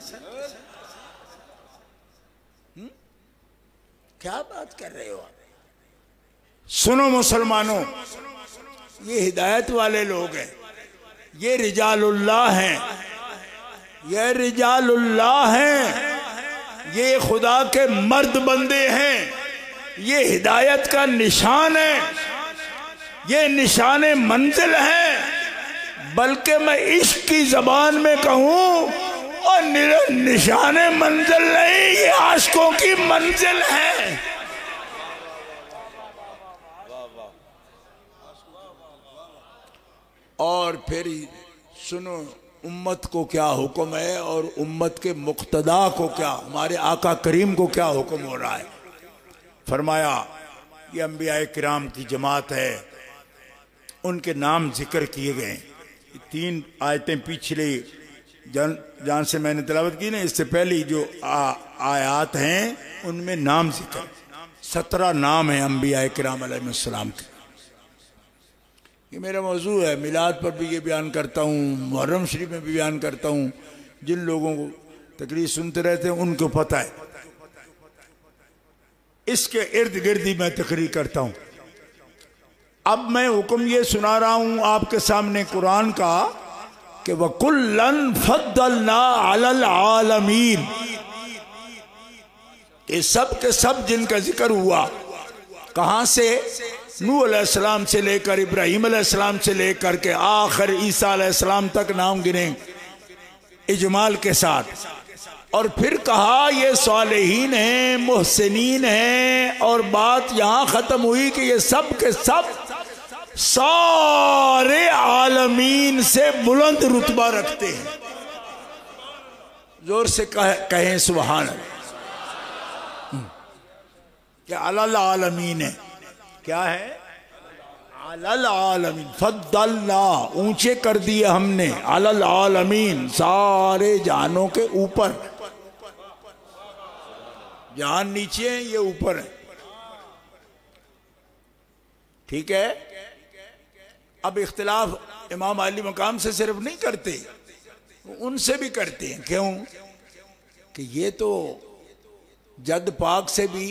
کیا بات کر رہے ہو آپ؟ سنو مسلمانوں، یہ ہدایت والے لوگ ہیں، یہ رجال اللہ ہیں، یہ رجال اللہ ہیں، یہ خدا کے مرد بندے ہیں، یہ ہدایت کا نشان ہے، یہ نشان منزل ہے. بلکہ میں عشق کی زبان میں کہوں اور نشان منزل نہیں، یہ عاشقوں کی منزل ہے. اور پھر سنو امت کو کیا حکم ہے اور امت کے مقتدا کو کیا، ہمارے آقا کریم کو کیا حکم ہو رہا ہے۔ فرمایا یہ انبیاء کرام کی جماعت ہے، ان کے نام ذکر کیے گئے ہیں۔ 3 آیتیں پچھلی جان سے میں نے تلاوت کی نا، اس سے پہلی جو آیات ہیں ان میں نام ذکر، 17 نام ہیں انبیاء کرام علیہ السلام کے۔ یہ میرا موضوع ہے، میلاد پر بھی یہ بیان کرتا ہوں، محرم شریف میں بھی بیان کرتا ہوں۔ جن لوگوں کو تقریر سنتے رہتے ہیں ان کو پتہ ہے، اس کے ارد گرد ہی میں تقریر کرتا ہوں۔ اب میں حکم یہ سنا رہا ہوں آپ کے سامنے قرآن کا کہ وَكُلًّا فَضَّلْنَا عَلَى الْعَالَمِينَ، یہ سب کے سب جن کا ذکر ہوا، کہاں سے؟ نوح علیہ السلام سے لے کر ابراہیم علیہ السلام سے لے کر کے آخر عیسیٰ علیہ السلام تک نام گنے اجمال کے ساتھ، اور پھر کہا یہ صالحین ہیں، محسنین ہیں، اور بات یہاں ختم ہوئی کہ یہ سب کے سب سارے عالمین سے بلند رتبہ رکھتے ہیں۔ زور سے کہیں سبحان اللہ، کہ علی العالمین ہے، کیا ہے؟ علی العالمین، فضلنا، اونچے کر دیے ہم نے، علی العالمین، سارے جہانوں کے اوپر۔ جہان نیچے ہیں، یہ اوپر ہیں، ٹھیک ہے؟ اب اختلاف امام علی مقام سے صرف نہیں کرتے، ان سے بھی کرتے ہیں۔ کیوں؟ کہ یہ تو جد پاک سے بھی،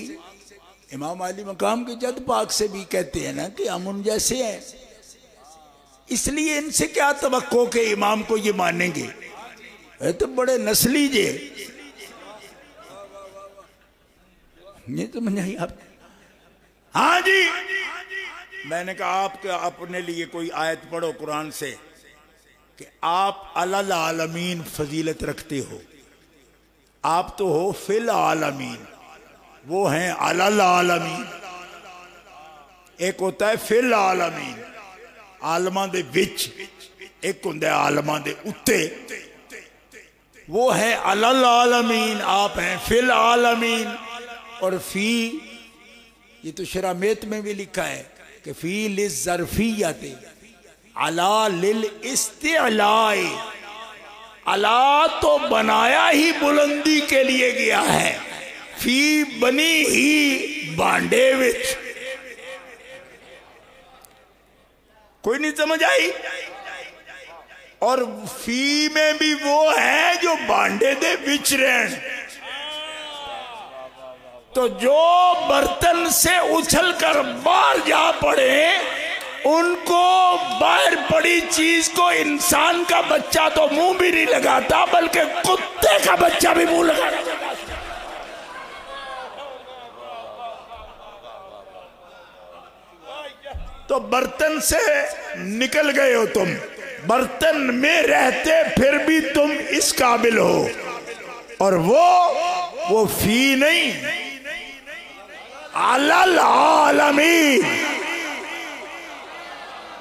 امام علی مقام کے جد پاک سے بھی کہتے ہیں نا کہ ہم ان جیسے ہیں، اس لیے ان سے کیا توقع کہ امام کو یہ مانیں گے؟ یہ تو بڑے نسلی جے، یہ تو نہیں آپ۔ ہاں جی، میں نے کہا آپ کا اپنے لیے کوئی آیت پڑھو قرآن سے کہ آپ علی العالمین فضیلت رکھتے ہو۔ آپ تو ہو فی العالمین، وہ ہیں علی العالمین۔ ایک ہوتا ہے فی العالمین، عالماں دے وچ، ایک ہوتا ہے عالماں دے اتے، وہ ہیں علی العالمین، آپ ہیں فی العالمین۔ اور فی، یہ تو شرامیت میں بھی لکھا ہے کہ فی للظرفیت، علی للاستعلاء، علی تو بنایا ہی بلندی کے لیے گیا ہے، فی بنی ہی بانڈے وچ۔ کوئی نہیں سمجھ آئی؟ اور فی میں بھی وہ ہے جو بانڈے دے وچ رہن۔ تو جو برتن سے اچھل کر باہر جا پڑے، ان کو باہر پڑی چیز کو انسان کا بچہ تو منہ بھی نہیں لگاتا، بلکہ کتے کا بچہ بھی منہ لگاتا۔ تو برتن سے نکل گئے ہو تم، برتن میں رہتے پھر بھی تم اس قابل ہو، اور وہ فی نہیں، علی العالمین۔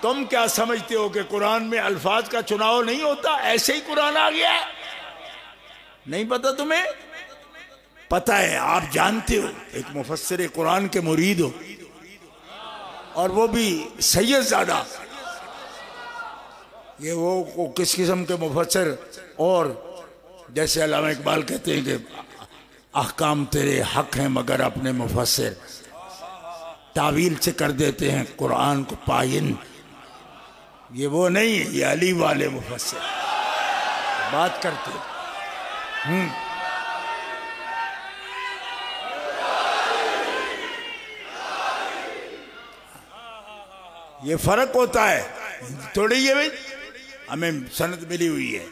تم کیا سمجھتے ہو کہ قرآن میں الفاظ کا چناؤ نہیں ہوتا؟ ایسے ہی قرآن آ گیا ہے؟ نہیں پتا تمہیں؟ پتا ہے، آپ جانتے ہو، ایک مفسر قرآن کے مرید ہو، اور وہ بھی سید زادہ۔ یہ وہ کس قسم کے مفسر، اور جیسے علامہ اقبال کہتے ہیں کہ احکام تیرے حق ہیں مگر اپنے مفسر تعویل سے کر دیتے ہیں قرآن کو پائن۔ یہ وہ نہیں ہے، یہ علی والے مفسر بات کرتے ہیں۔ یہ فرق ہوتا ہے تھوڑی۔ یہ بھائی ہمیں سند ملی ہوئی ہے،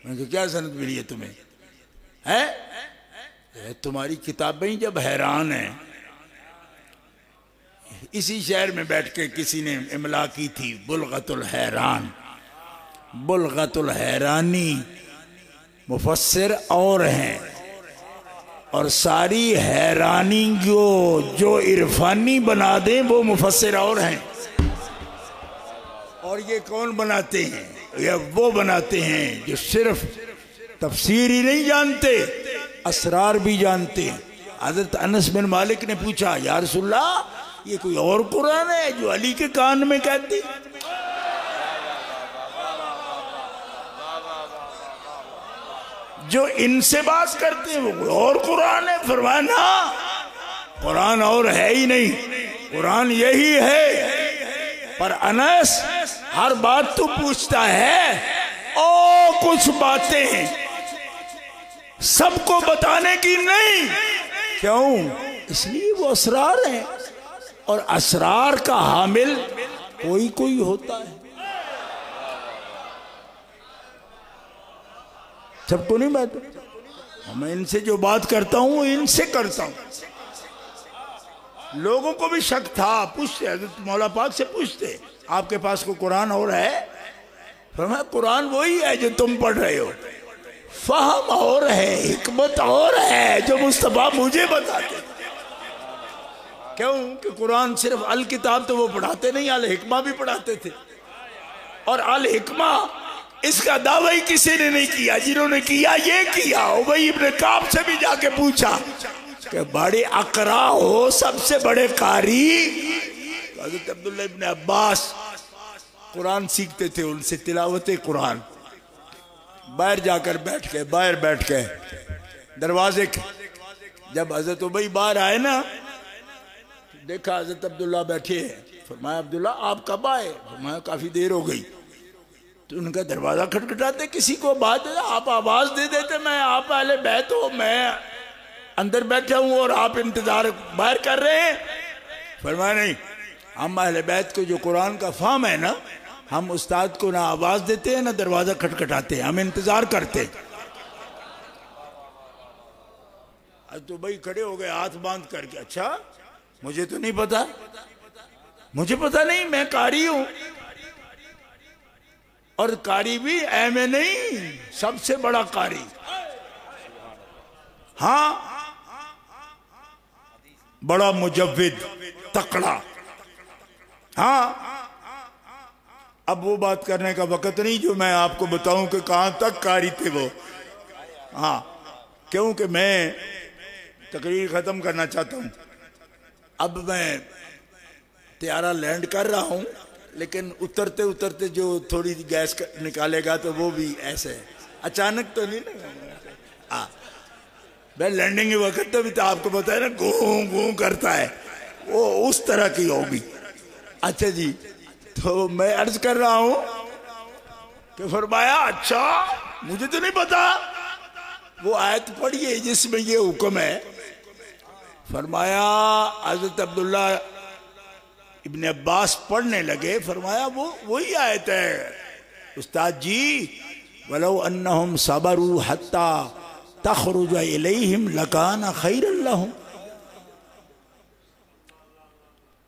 میں نے کہا کیا سند ملی ہے تمہیں؟ ہے تمہاری کتابیں جب حیران ہیں۔ اسی شہر میں بیٹھ کے کسی نے املا کی تھی، بلغت الحیران، بلغت الحیرانی مفسر اور ہیں، اور ساری حیرانی جو عرفانی بنا دیں وہ مفسر اور ہیں۔ اور یہ کون بناتے ہیں؟ یہ وہ بناتے ہیں جو صرف تفسیر ہی نہیں جانتے، اسرار بھی جانتے ہیں۔ حضرت انس بن مالک نے پوچھا یا رسول اللہ یہ کوئی اور قرآن ہے جو علی کے کان میں کہتی؟ جو ان سے بات کرتے ہیں وہ کوئی اور قرآن ہے؟ فرمایا نا، قرآن اور ہے ہی نہیں، قرآن یہی ہے۔ پر انس ہر بات تو پوچھتا ہے اور کچھ باتیں سب کو بتانے کی نہیں۔ کیوں؟ اس لیے وہ اسرار ہیں، اور اسرار کا حامل کوئی کوئی ہوتا ہے، سب کو نہیں بات۔ میں ان سے جو بات کرتا ہوں ان سے کرتا ہوں۔ لوگوں کو بھی شک تھا، پوچھتے حضرت مولا پاک سے پوچھتے آپ کے پاس کوئی قرآن اور ہے؟ فرمایا قرآن وہی ہے جو تم پڑھ رہے ہو، فہم اور ہے، حکمت اور ہے جو مصطفیٰ مجھے بتاتے۔ کیوں کہ قرآن صرف الکتاب تو وہ پڑھاتے نہیں، الحکمہ بھی پڑھاتے تھے، اور الحکمہ اس کا دعویٰ ہی کسی نے نہیں کیا، جنہوں نے کیا یہ کیا۔ ابی ابن کعب سے بھی جا کے پوچھا کہ بڑے اقرا ہو، سب سے بڑے قاری؟ حضرت عبداللہ ابن عباس قرآن سیکھتے تھے ان سے، تلاوت قرآن۔ باہر جا کر باہر بیٹھ کے دروازے کے، جب حضرت ابی باہر آئے نا، دیکھا حضرت عبداللہ بیٹھے ہیں، فرمایا عبداللہ آپ کب آئے؟ فرمایا کافی دیر ہو گئی۔ تو ان کا دروازہ کھٹکھٹاتے کسی کو بات ہے، آپ آواز دے دیتے میں آپ اہل بیت ہو، میں اندر بیٹھا ہوں اور آپ انتظار باہر کر رہے ہیں؟ فرمایا نہیں، ہم اہل بیت کو جو قرآن کا فہم ہے نا، ہم استاد کو نہ آواز دیتے ہیں نہ دروازہ کھٹکھٹاتے ہیں، ہم انتظار کرتے ہیں۔ تو بھائی کھڑے ہو گئے ہاتھ باندھ کر کے، اچھا مجھے تو نہیں پتا، مجھے پتا نہیں، میں قاری ہوں، اور قاری بھی ایم اے نہیں، سب سے بڑا قاری۔ ہاں بڑا مجود تکڑا۔ ہاں اب وہ بات کرنے کا وقت نہیں جو میں آپ کو بتاؤں کہ کہاں تک قاری تھے وہ۔ ہاں کیونکہ میں تقریر ختم کرنا چاہتا ہوں۔ اب میں طیارہ لینڈ کر رہا ہوں، لیکن اترتے اترتے جو تھوڑی گیس نکالے گا تو وہ بھی ایسے اچانک تو نہیں نا، میں لینڈنگ کے وقت تو بھی تو آپ کو پتا ہے نا گوں گوں کرتا ہے، وہ اس طرح کی ہوگی۔ اچھا جی، تو میں عرض کر رہا ہوں کہ فرمایا اچھا مجھے تو نہیں پتا، وہ آیت پڑھیے جس میں یہ حکم ہے۔ فرمایا حضرت عبداللہ ابن عباس پڑھنے لگے، فرمایا وہی آیت ہے استاد جی، وَلَوْ أَنَّهُمْ صَبَرُوا حَتَّى تَخْرُجَ إِلَيْهِمْ لَكَانَ خَيْرًا لَهُمْ۔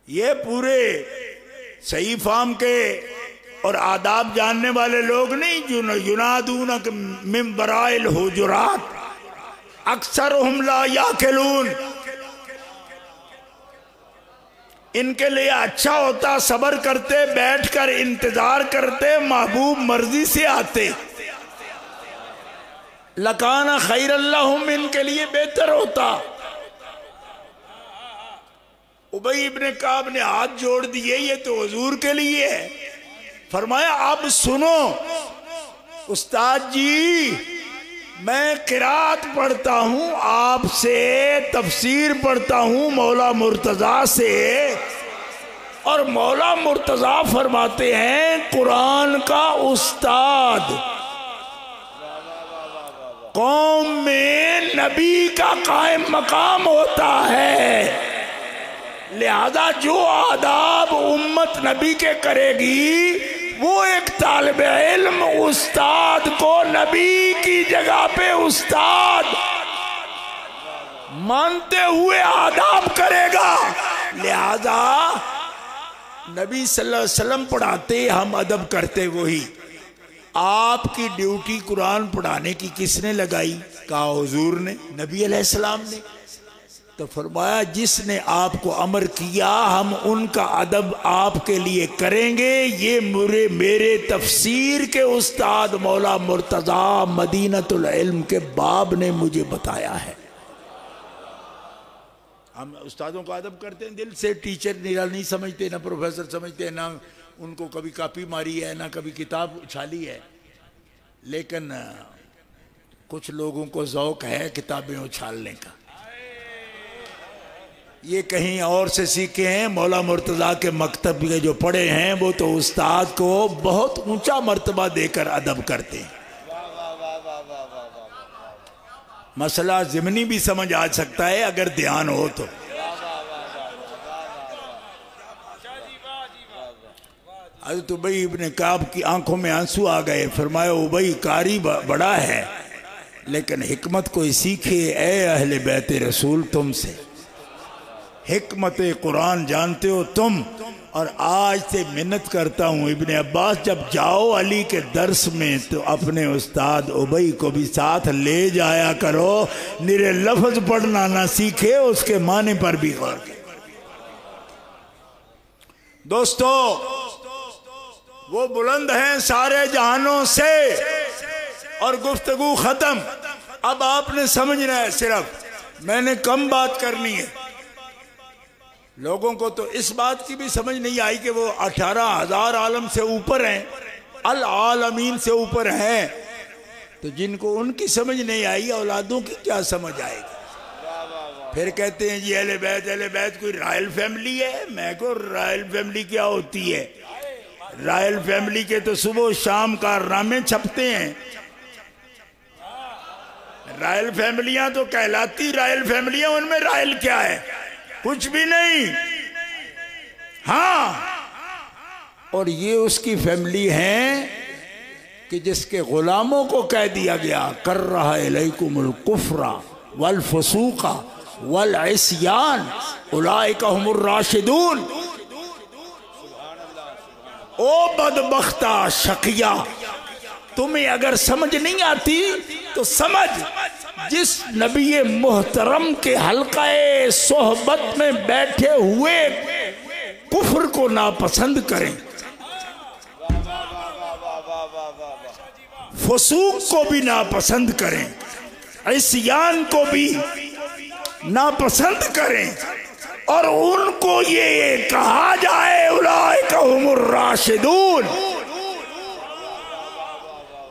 یہ پورے صحیح فہم کے اور آداب جاننے والے لوگ نہیں جو يُنَادُونَكَ مِن وَرَائِ الْحُجُرَاتِ أَكْثَرُهُمْ لَا يَعْقِلُونَ۔ ان کے لیے اچھا ہوتا صبر کرتے، بیٹھ کر انتظار کرتے، محبوب مرضی سے آتے، لَكَانَ خَيْرًا لَهُمْ، ان کے لیے بہتر ہوتا۔ ابی ابن کعب نے ہاتھ جوڑ دیے، یہ تو حضور کے لیے ہے۔ فرمایا اب سنو استاد جی، میں قرات پڑھتا ہوں آپ سے، تفسیر پڑھتا ہوں مولا مرتضیٰ سے، اور مولا مرتضیٰ فرماتے ہیں قرآن کا استاد قوم میں نبی کا قائم مقام ہوتا ہے، لہذا جو آداب امت نبی کے کرے گی وہ ایک طالب علم استاد کو نبی کی جگہ پہ استاد مانتے ہوئے آداب کرے گا۔ لہذا نبی صلی اللہ علیہ وسلم پڑھاتے، ہم ادب کرتے وہی۔ آپ کی ڈیوٹی قرآن پڑھانے کی کس نے لگائی؟ کہا حضور نے، نبی علیہ السلام نے۔ تو فرمایا جس نے آپ کو امر کیا ہم ان کا ادب آپ کے لیے کریں گے، یہ میرے تفسیر کے استاد مولا مرتضیٰ مدینۃ العلم کے باب نے مجھے بتایا ہے۔ ہم استادوں کو ادب کرتے ہیں دل سے، ٹیچر نہیں سمجھتے، نہ پروفیسر سمجھتے ہیں، نہ ان کو کبھی کاپی ماری ہے، نہ کبھی کتاب اچھالی ہے، لیکن کچھ لوگوں کو ذوق ہے کتابیں اچھالنے کا۔ یہ کہیں اور سے سیکھے ہیں، مولا مرتضیٰ کے مکتب کے جو پڑھے ہیں وہ تو استاد کو بہت اونچا مرتبہ دے کر ادب کرتے ہیں۔ مسئلہ ضمنی بھی سمجھ آ سکتا ہے اگر دھیان ہو تو۔ حضرت ابی ابن کعب کی آنکھوں میں آنسو آ گئے، فرمایا ابی قاری بڑا ہے لیکن حکمت کوئی سیکھے اے اہل بیت رسول تم سے، حکمت قرآن جانتے ہو تم۔ اور آج سے منت کرتا ہوں ابن عباس جب جاؤ علی کے درس میں تو اپنے استاد ابی کو بھی ساتھ لے جایا کرو، نرے لفظ پڑھنا نہ سیکھے اس کے معنی پر بھی غور کرے۔ دوستو وہ بلند ہیں سارے جہانوں سے، اور گفتگو ختم۔ اب آپ نے سمجھنا ہے، صرف میں نے کم بات کرنی ہے۔ لوگوں کو تو اس بات کی بھی سمجھ نہیں آئی کہ وہ 18,000 عالم سے اوپر ہیں، العالمین سے اوپر ہیں، تو جن کو ان کی سمجھ نہیں آئی اولادوں کی کیا سمجھ آئے گی؟ پھر کہتے ہیں جی اہل بیت کوئی رائل فیملی ہے۔ میں کو رائل فیملی کیا ہوتی ہے؟ رائل فیملی کے تو صبح و شام کارنامے چھپتے ہیں۔ رائل فیملیاں تو کہلاتی رائل فیملیاں، ان میں رائل کیا ہے؟ کچھ بھی نہیں۔ ہاں، اور یہ اس کی فیملی ہے کہ جس کے غلاموں کو کہہ دیا گیا کرہ الیکم الکفر والفسوق والعصیان اولئک هم الراشدون۔ او بدبختہ شقیہ، تمہیں اگر سمجھ نہیں آتی تو سمجھ، جس نبی محترم کے حلقہ صحبت میں بیٹھے ہوئے کفر کو ناپسند کریں، فسوق کو بھی ناپسند کریں، عصیان کو بھی ناپسند کریں، اور ان کو یہ کہا جائے اولئک هم الراشدون،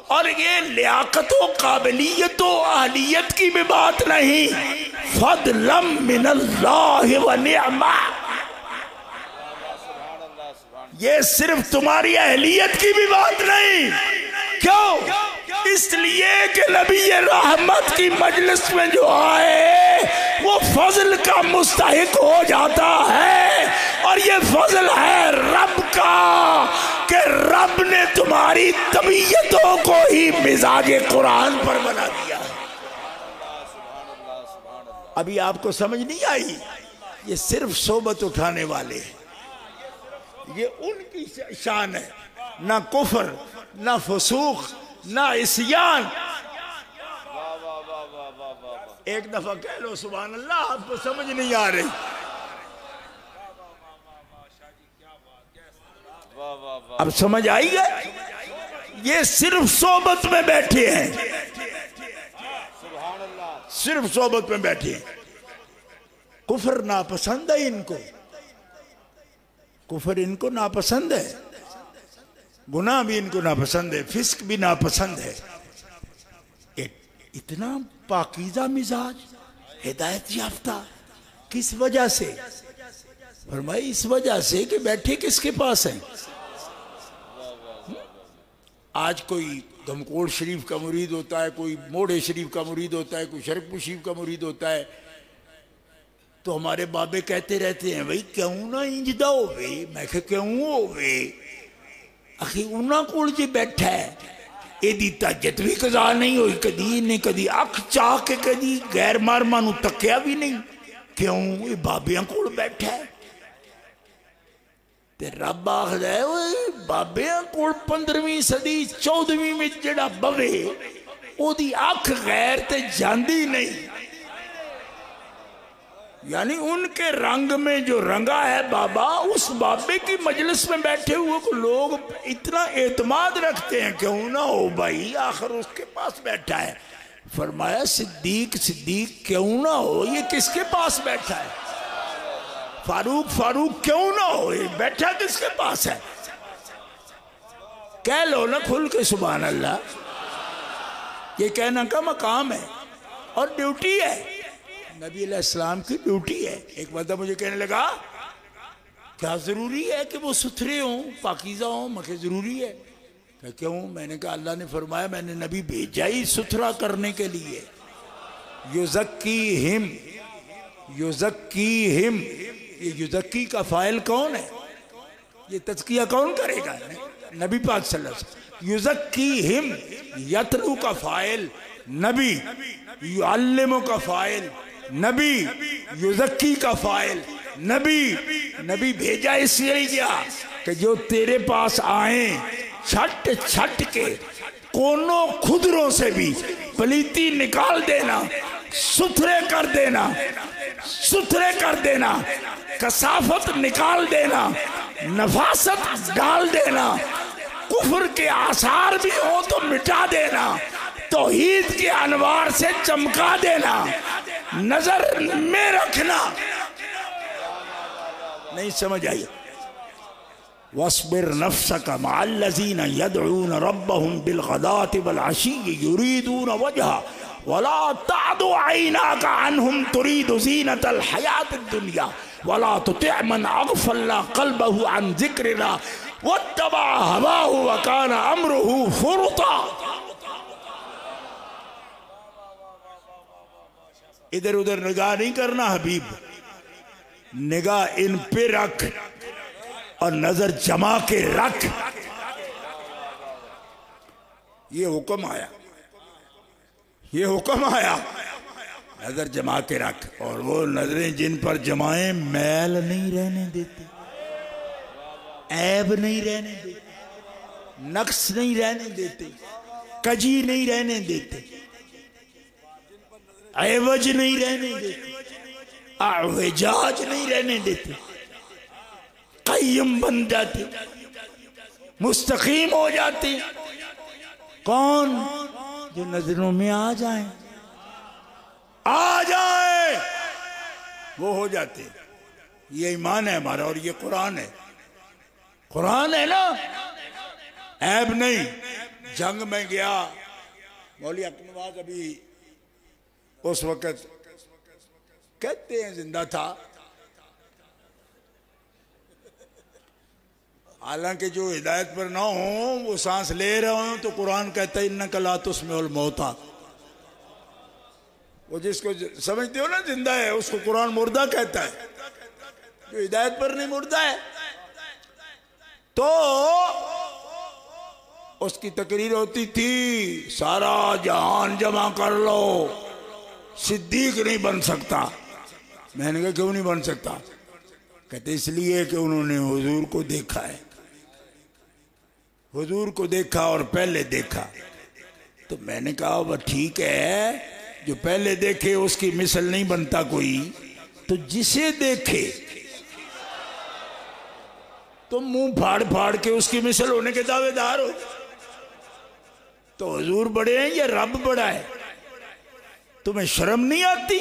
اور یہ لیاقت و قابلیت و اہلیت کی بھی بات نہیں، فضلا من اللہ و نعمہ، یہ صرف تمہاری اہلیت کی بھی بات نہیں۔ کیوں؟ اس لیے کہ نبی رحمت کی مجلس میں جو آئے وہ فضل کا مستحق ہو جاتا ہے، اور یہ فضل ہے رب کا کہ رب نے تمہاری طبیعتوں کو ہی مزاج قرآن پر بنا دیا۔ ابھی آپ کو سمجھ نہیں آئی؟ یہ صرف صحبت اٹھانے والے ہیں، یہ ان کی شان ہے، نہ کفر، نہ فسوق، نہ عصیان۔ ایک دفعہ کہہ لو سبحان اللہ، آپ کو سمجھ نہیں آ رہی۔ اب سمجھ آئی گئے؟ یہ صرف صحبت میں بیٹھے ہیں، صرف صحبت میں بیٹھے ہیں۔ کفر ناپسند ہے ان کو، کفر ان کو ناپسند ہے، گناہ بھی ان کو ناپسند ہے، فسق بھی ناپسند ہے۔ اتنا پاکیزہ مزاج، ہدایت یافتہ، کس وجہ سے؟ فرمائی اس وجہ سے کہ بیٹھے کس کے پاس ہیں۔ آج کوئی دھمکوڑ شریف کا مرید ہوتا ہے، کوئی موڑے شریف کا مرید ہوتا ہے، کوئی شرکپور شریف کا مرید ہوتا ہے، تو ہمارے بابے کہتے رہتے ہیں بھئی کیوں نہ انجدہ ہوئے؟ میں کہ کیوں ہوئے؟ اخی انہاں کول جی بیٹھا ہے، ایدی تاجت بھی قضا نہیں ہوئی، کدی نے کدی اکھ چاہ کے کدی غیر مارمانو تکیا بھی نہیں، کیوں؟ یہ بابیاں کول بیٹھا ہے۔ تے رب آخر ہے بابیاں کول 15ویں صدی 14ویں میں جڑا بوے او دی اکھ غیر تے جاندی نہیں۔ یعنی ان کے رنگ میں جو رنگا ہے بابا، اس بابے کی مجلس میں بیٹھے ہوئے کو لوگ اتنا اعتماد رکھتے ہیں، کیوں نہ ہو بھائی، آخر اس کے پاس بیٹھا ہے۔ فرمایا صدیق صدیق کیوں نہ ہو، یہ کس کے پاس بیٹھا ہے؟ فاروق فاروق کیوں نہ ہو، یہ بیٹھا کس کے پاس ہے؟ کہہ لو نا کھل کے سبحان اللہ۔ یہ کہنا کا مقام ہے اور ڈیوٹی ہے، نبی علیہ السلام کی ڈیوٹی ہے۔ ایک بندہ مجھے کہنے لگا کیا ضروری ہے کہ وہ ستھرے ہوں، پاکیزہ ہوں؟ میں کہ ضروری ہے۔ کہ کیوں؟ میں نے کہا اللہ نے فرمایا میں نے نبی بھیجا ہی ستھرا کرنے کے لیے۔ یزکیہم، یزکیہم، یہ یزکی کا فاعل کون ہے؟ یہ تزکیہ کون کرے گا؟ نبی پاک صلی اللہ علیہ وسلم۔ یزکیہم، یتلو کا فاعل نبی، یعلمو کا فاعل نبی، یزکی کا فاعل نبی۔ نبی بھیجا اس لیے کہ جو تیرے پاس آئیں چھٹ چھٹ کے کونوں خدروں سے بھی پلیتی نکال دینا، ستھرے کر دینا، ستھرے کر دینا، کثافت نکال دینا، نفاست ڈال دینا، کفر کے آثار بھی ہو تو مٹا دینا، توحید کے انوار سے چمکا دینا، نظر میں رکھنا۔ نہیں سمجھ آئی؟ وَاصْبِرْ نَفْسَكَ مَعَ الَّذِينَ يَدْعُونَ رَبَّهُمْ بِالْغَدَاةِ وَالْعَشِيِّ يُرِيدُونَ وَجْهَهُ وَلَا تَعْدُ عَيْنَاكَ عَنْهُمْ تُرِيدُ زِينَةَ الْحَيَاةِ الدُّنْيَا وَلَا تُطِعْ مَنْ أَغْفَلْنَا قَلْبَهُ عَنْ ذِكْرِنَا وَاتَّبَعَ هَوَاهُ وَكَانَ أَمْرُهُ فُرُطًا۔ ادھر ادھر نگاہ نہیں کرنا حبیب، نگاہ ان پہ رکھ اور نظر جما کے رکھ۔ یہ حکم آیا، یہ حکم آیا، نظر جما کے رکھ۔ اور وہ نظریں جن پر جمائیں میل نہیں رہنے دیتے، عیب نہیں رہنے دیتے، نقص نہیں رہنے دیتے، کجی نہیں رہنے دیتے، عیوج نہیں رہنے دیتے، اعوجاج نہیں رہنے دیتے، قیم بن جاتی، مستقیم ہو جاتی۔ کون؟ جو نظروں میں آ جائیں، آ جائیں وہ ہو جاتے۔ یہ ایمان ہے ہمارا اور یہ قرآن ہے، قرآن ہے نا، عیب نہیں۔ جنگ میں گیا، مولوی حق نواز ابھی اس وقت کہتے ہیں زندہ تھا، حالانکہ جو ہدایت پر نہ ہوں وہ سانس لے رہے ہوں تو قرآن کہتا ہے اِنَّكَ لَا تُسْمِعُ الْمَوْتَى۔ وہ جس کو سمجھتے ہو نا زندہ ہے، اس کو قرآن مردہ کہتا ہے، جو ہدایت پر نہیں مردہ ہے۔ تو اس کی تقریر ہوتی تھی سارا جہان جمع کر لو، صدیق نہیں بن سکتا۔ میں نے کہا کیوں نہیں بن سکتا؟ کہتے اس لیے کہ انہوں نے حضور کو دیکھا ہے، حضور کو دیکھا اور پہلے دیکھا۔ تو میں نے کہا وہ ٹھیک ہے، جو پہلے دیکھے اس کی مثل نہیں بنتا کوئی، تو جسے دیکھے تم منہ پھاڑ پھاڑ کے اس کی مثل ہونے کے دعوے دار ہو۔ تو حضور بڑے ہیں یا رب بڑا ہے؟ تمہیں شرم نہیں آتی؟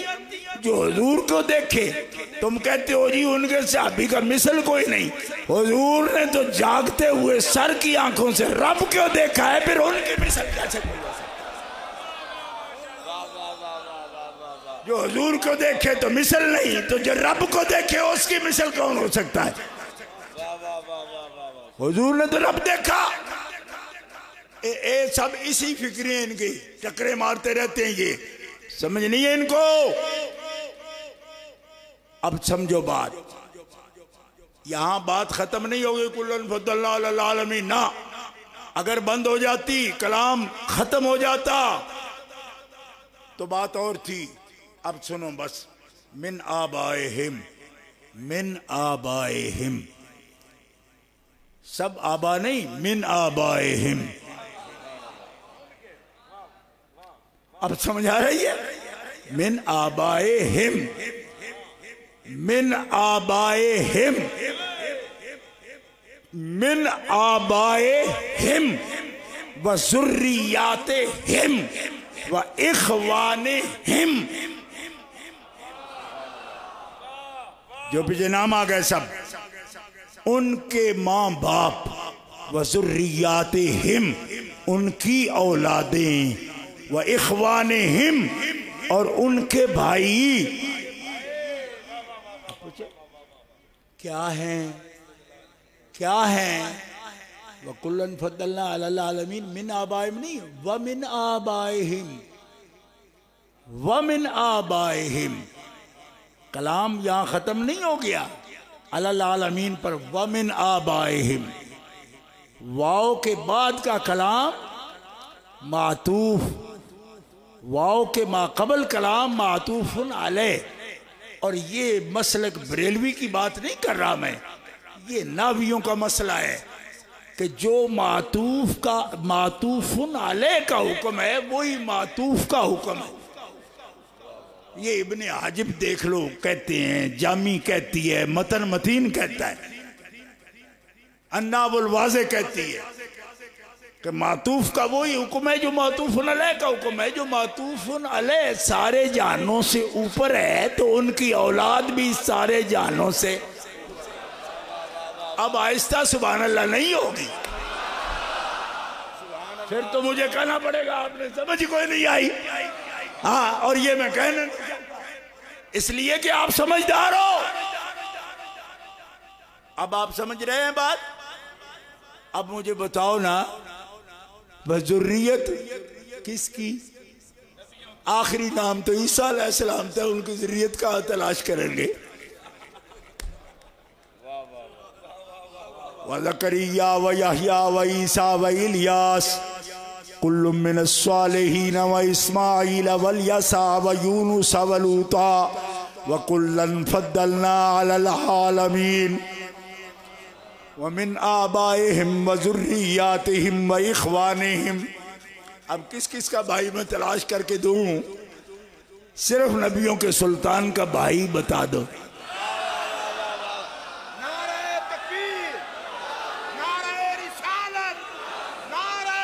جو حضور کو دیکھے تم کہتے ہو جی ان کے صحابی کا مثل کوئی نہیں۔ حضور نے تو جاگتے ہوئے سر کی آنکھوں سے رب کو دیکھا ہے، پھر ان کی مثل کیسے کوئی ہو سکتا؟ جو حضور کو دیکھے تو مثل نہیں، تو جو رب کو دیکھے اس کی مثل کون ہو سکتا ہے؟ حضور نے تو رب دیکھا۔ سب اسی فکریں ان کی چکرے مارتے رہتے ہیں، یہ سمجھ نہیں ہے ان کو۔ اب سمجھو بات، یہاں بات ختم نہیں ہوگی کلن فضلنا علی العالمین، نہ، اگر بند ہو جاتی، کلام ختم ہو جاتا تو بات اور تھی۔ اب سنو بس، من آبائہم، من آبائہم، سب آبا نہیں، من آبائہم۔ اب سمجھ آ رہی ہے؟ من آبائہم، من آبائہم، من آبائہم و ذریاتہم و اخوانہم. جو پیچھے نام آ گئے سب، ان کے ماں باپ، و ذریاتہم ان کی اولادیں، و اخوانہم اور ان کے بھائی کیا ہیں؟ کیا ہیں؟ وَكُلًّا فَضَّلْنَا عَلَى الْعَالَمِينَ. من آبائہم نہیں، وَمِنْ آبائہم، وَمِنْ آبائہم. کلام یہاں ختم نہیں ہو گیا علی العالمین پر. وَمِنْ آبائہم، واو کے بعد کا کلام معطوف، واو کے ما قبل کلام معطوف علیہ. اور یہ مسلک بریلوی کی بات نہیں کر رہا میں، یہ ناویوں کا مسئلہ ہے کہ جو معطوف علیہ کا حکم ہے وہی معطوف کا حکم ہے. یہ ابن حاجب دیکھ لو کہتے ہیں، جامی کہتی ہے، متن متین کہتا ہے، الناب الواضح کہتی ہے کہ معطوف کا وہی حکم ہے جو معطوف علیہ کا حکم ہے. جو معطوف علیہ سارے جہانوں سے اوپر ہے تو ان کی اولاد بھی سارے جہانوں سے. اب آہستہ سبحان اللہ نہیں ہوگی، پھر تو مجھے کہنا پڑے گا آپ نے سمجھ کوئی نہیں آئی. ہاں، اور یہ میں کہنا اس لیے کہ آپ سمجھدار ہو. اب آپ سمجھ رہے ہیں بات؟ اب مجھے بتاؤ نا، ذریت کس کی؟ آخری نام تو عیسیٰ علیہ السلام تھا، ان کی ذریت کا تلاش کریں گے. وَزَكَرِيَّا وَيَحْيَا وَعِيسَىٰ وَإِلْيَاسَ كُلٌّ مِّنَ الصَّالِحِينَ وَإِسْمَاعِيلَ وَالْيَسَعَ وَيُونُسَ وَلُوطًا وَكُلًّا فَضَّلْنَا عَلَى الْعَالَمِينَ. وَمِنْ آبائِهِمْ وَذُرِّيَّاتِهِمْ وَإِخْوَانِهِمْ. اب کس کس کا بھائی میں تلاش کر کے دوں؟ صرف نبیوں کے سلطان کا بھائی بتا دو. نعرہ تکبیر، نعرہ رسالت، نعرہ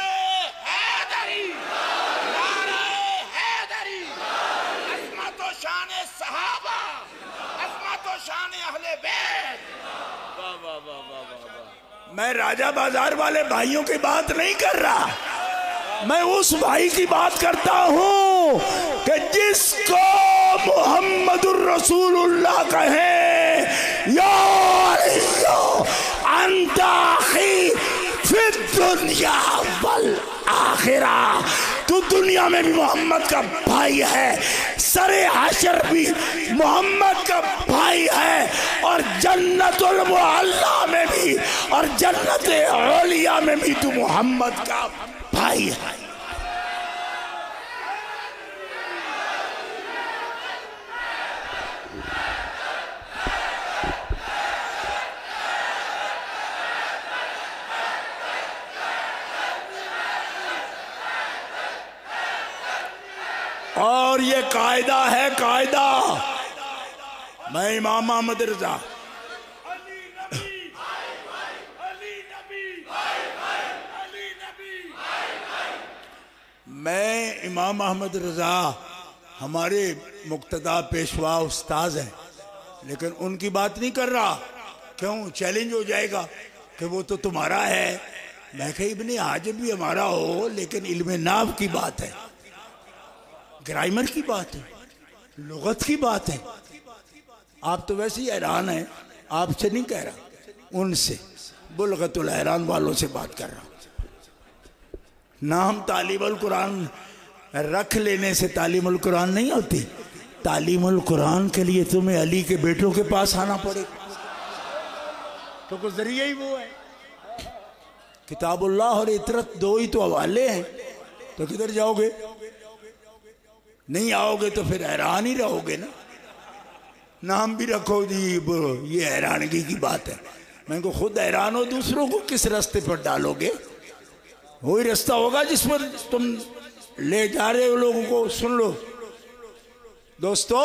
حیدری، نعرہ حیدری. عظمت و شان صحابہ، عظمت و شان اہل بیت. میں راجہ بازار والے بھائیوں کی بات نہیں کر رہا، میں اس بھائی کی بات کرتا ہوں کہ جس کو محمد الرسول اللہ کہیں، یا علیہ انت اخی فی الدنیا والآخرہ. تو دنیا میں بھی محمد کا بھائی ہے، سر حشر بھی محمد کا بھائی ہے، اور جنت المعلی میں بھی اور جنت علیہ میں بھی تو محمد کا بھائی ہے. اور یہ قاعدہ ہے، قاعدہ. میں امام محمد رضا میں امام محمد رضا ہمارے مقتدیٰ پیشوا استاذ ہیں، لیکن ان کی بات نہیں کر رہا. کیوں؟ چیلنج ہو جائے گا کہ وہ تو تمہارا ہے. میں کہ ابن حاجب بھی ہمارا ہو، لیکن علم نحو کی بات ہے، گرامر کی بات ہے، لغت کی بات ہے. آپ تو ویسے ہی حیران ہیں، آپ سے نہیں کہہ رہا، ان سے بلغت الحیران والوں سے بات کر رہا ہوں. نام تعلیم القرآن رکھ لینے سے تعلیم القرآن نہیں ہوتی. تعلیم القرآن کے لیے تمہیں علی کے بیٹوں کے پاس آنا پڑے گا، تو کوئی ذریعہ ہی وہ ہے. کتاب اللہ اور اطرت دو ہی تو حوالے ہیں، تو کدھر جاؤ گے؟ نہیں آؤ گے تو پھر حیران ہی رہو گے نا. نام بھی رکھو جی، یہ حیرانگی کی بات ہے. میں کو خود حیران ہو، دوسروں کو کس راستے پر ڈالو گے؟ وہی راستہ ہوگا جس پر تم لے جا رہے ہو لوگوں کو. سن لو دوستو،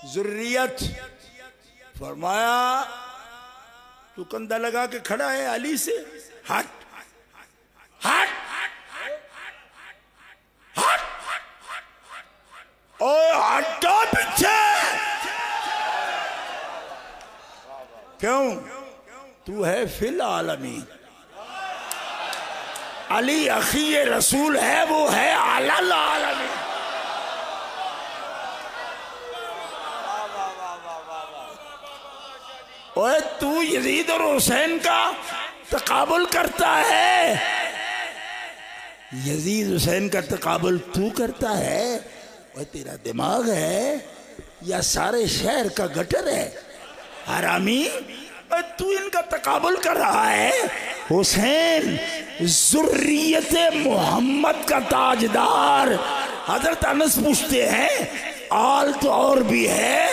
ذریت. فرمایا تو کندھا لگا کے کھڑا ہے علی سے, ہٹ ہٹ ہٹ, اوے ہٹا پیچھے. کیوں؟ تو ہے فی العالمین. علی اخی رسول ہے, وہ ہے علی العالمین. اوے تو یزید اور حسین کا تقابل کرتا ہے, یزید حسین کا تقابل تو کرتا ہے. وہ تیرا دماغ ہے یا سارے شہر کا گٹر ہے حرامی؟ تو ان کا تقابل کر رہا ہے. حسین ذریت محمد کا تاجدار. حضرت انس پوچھتے ہیں آل تو اور بھی ہے,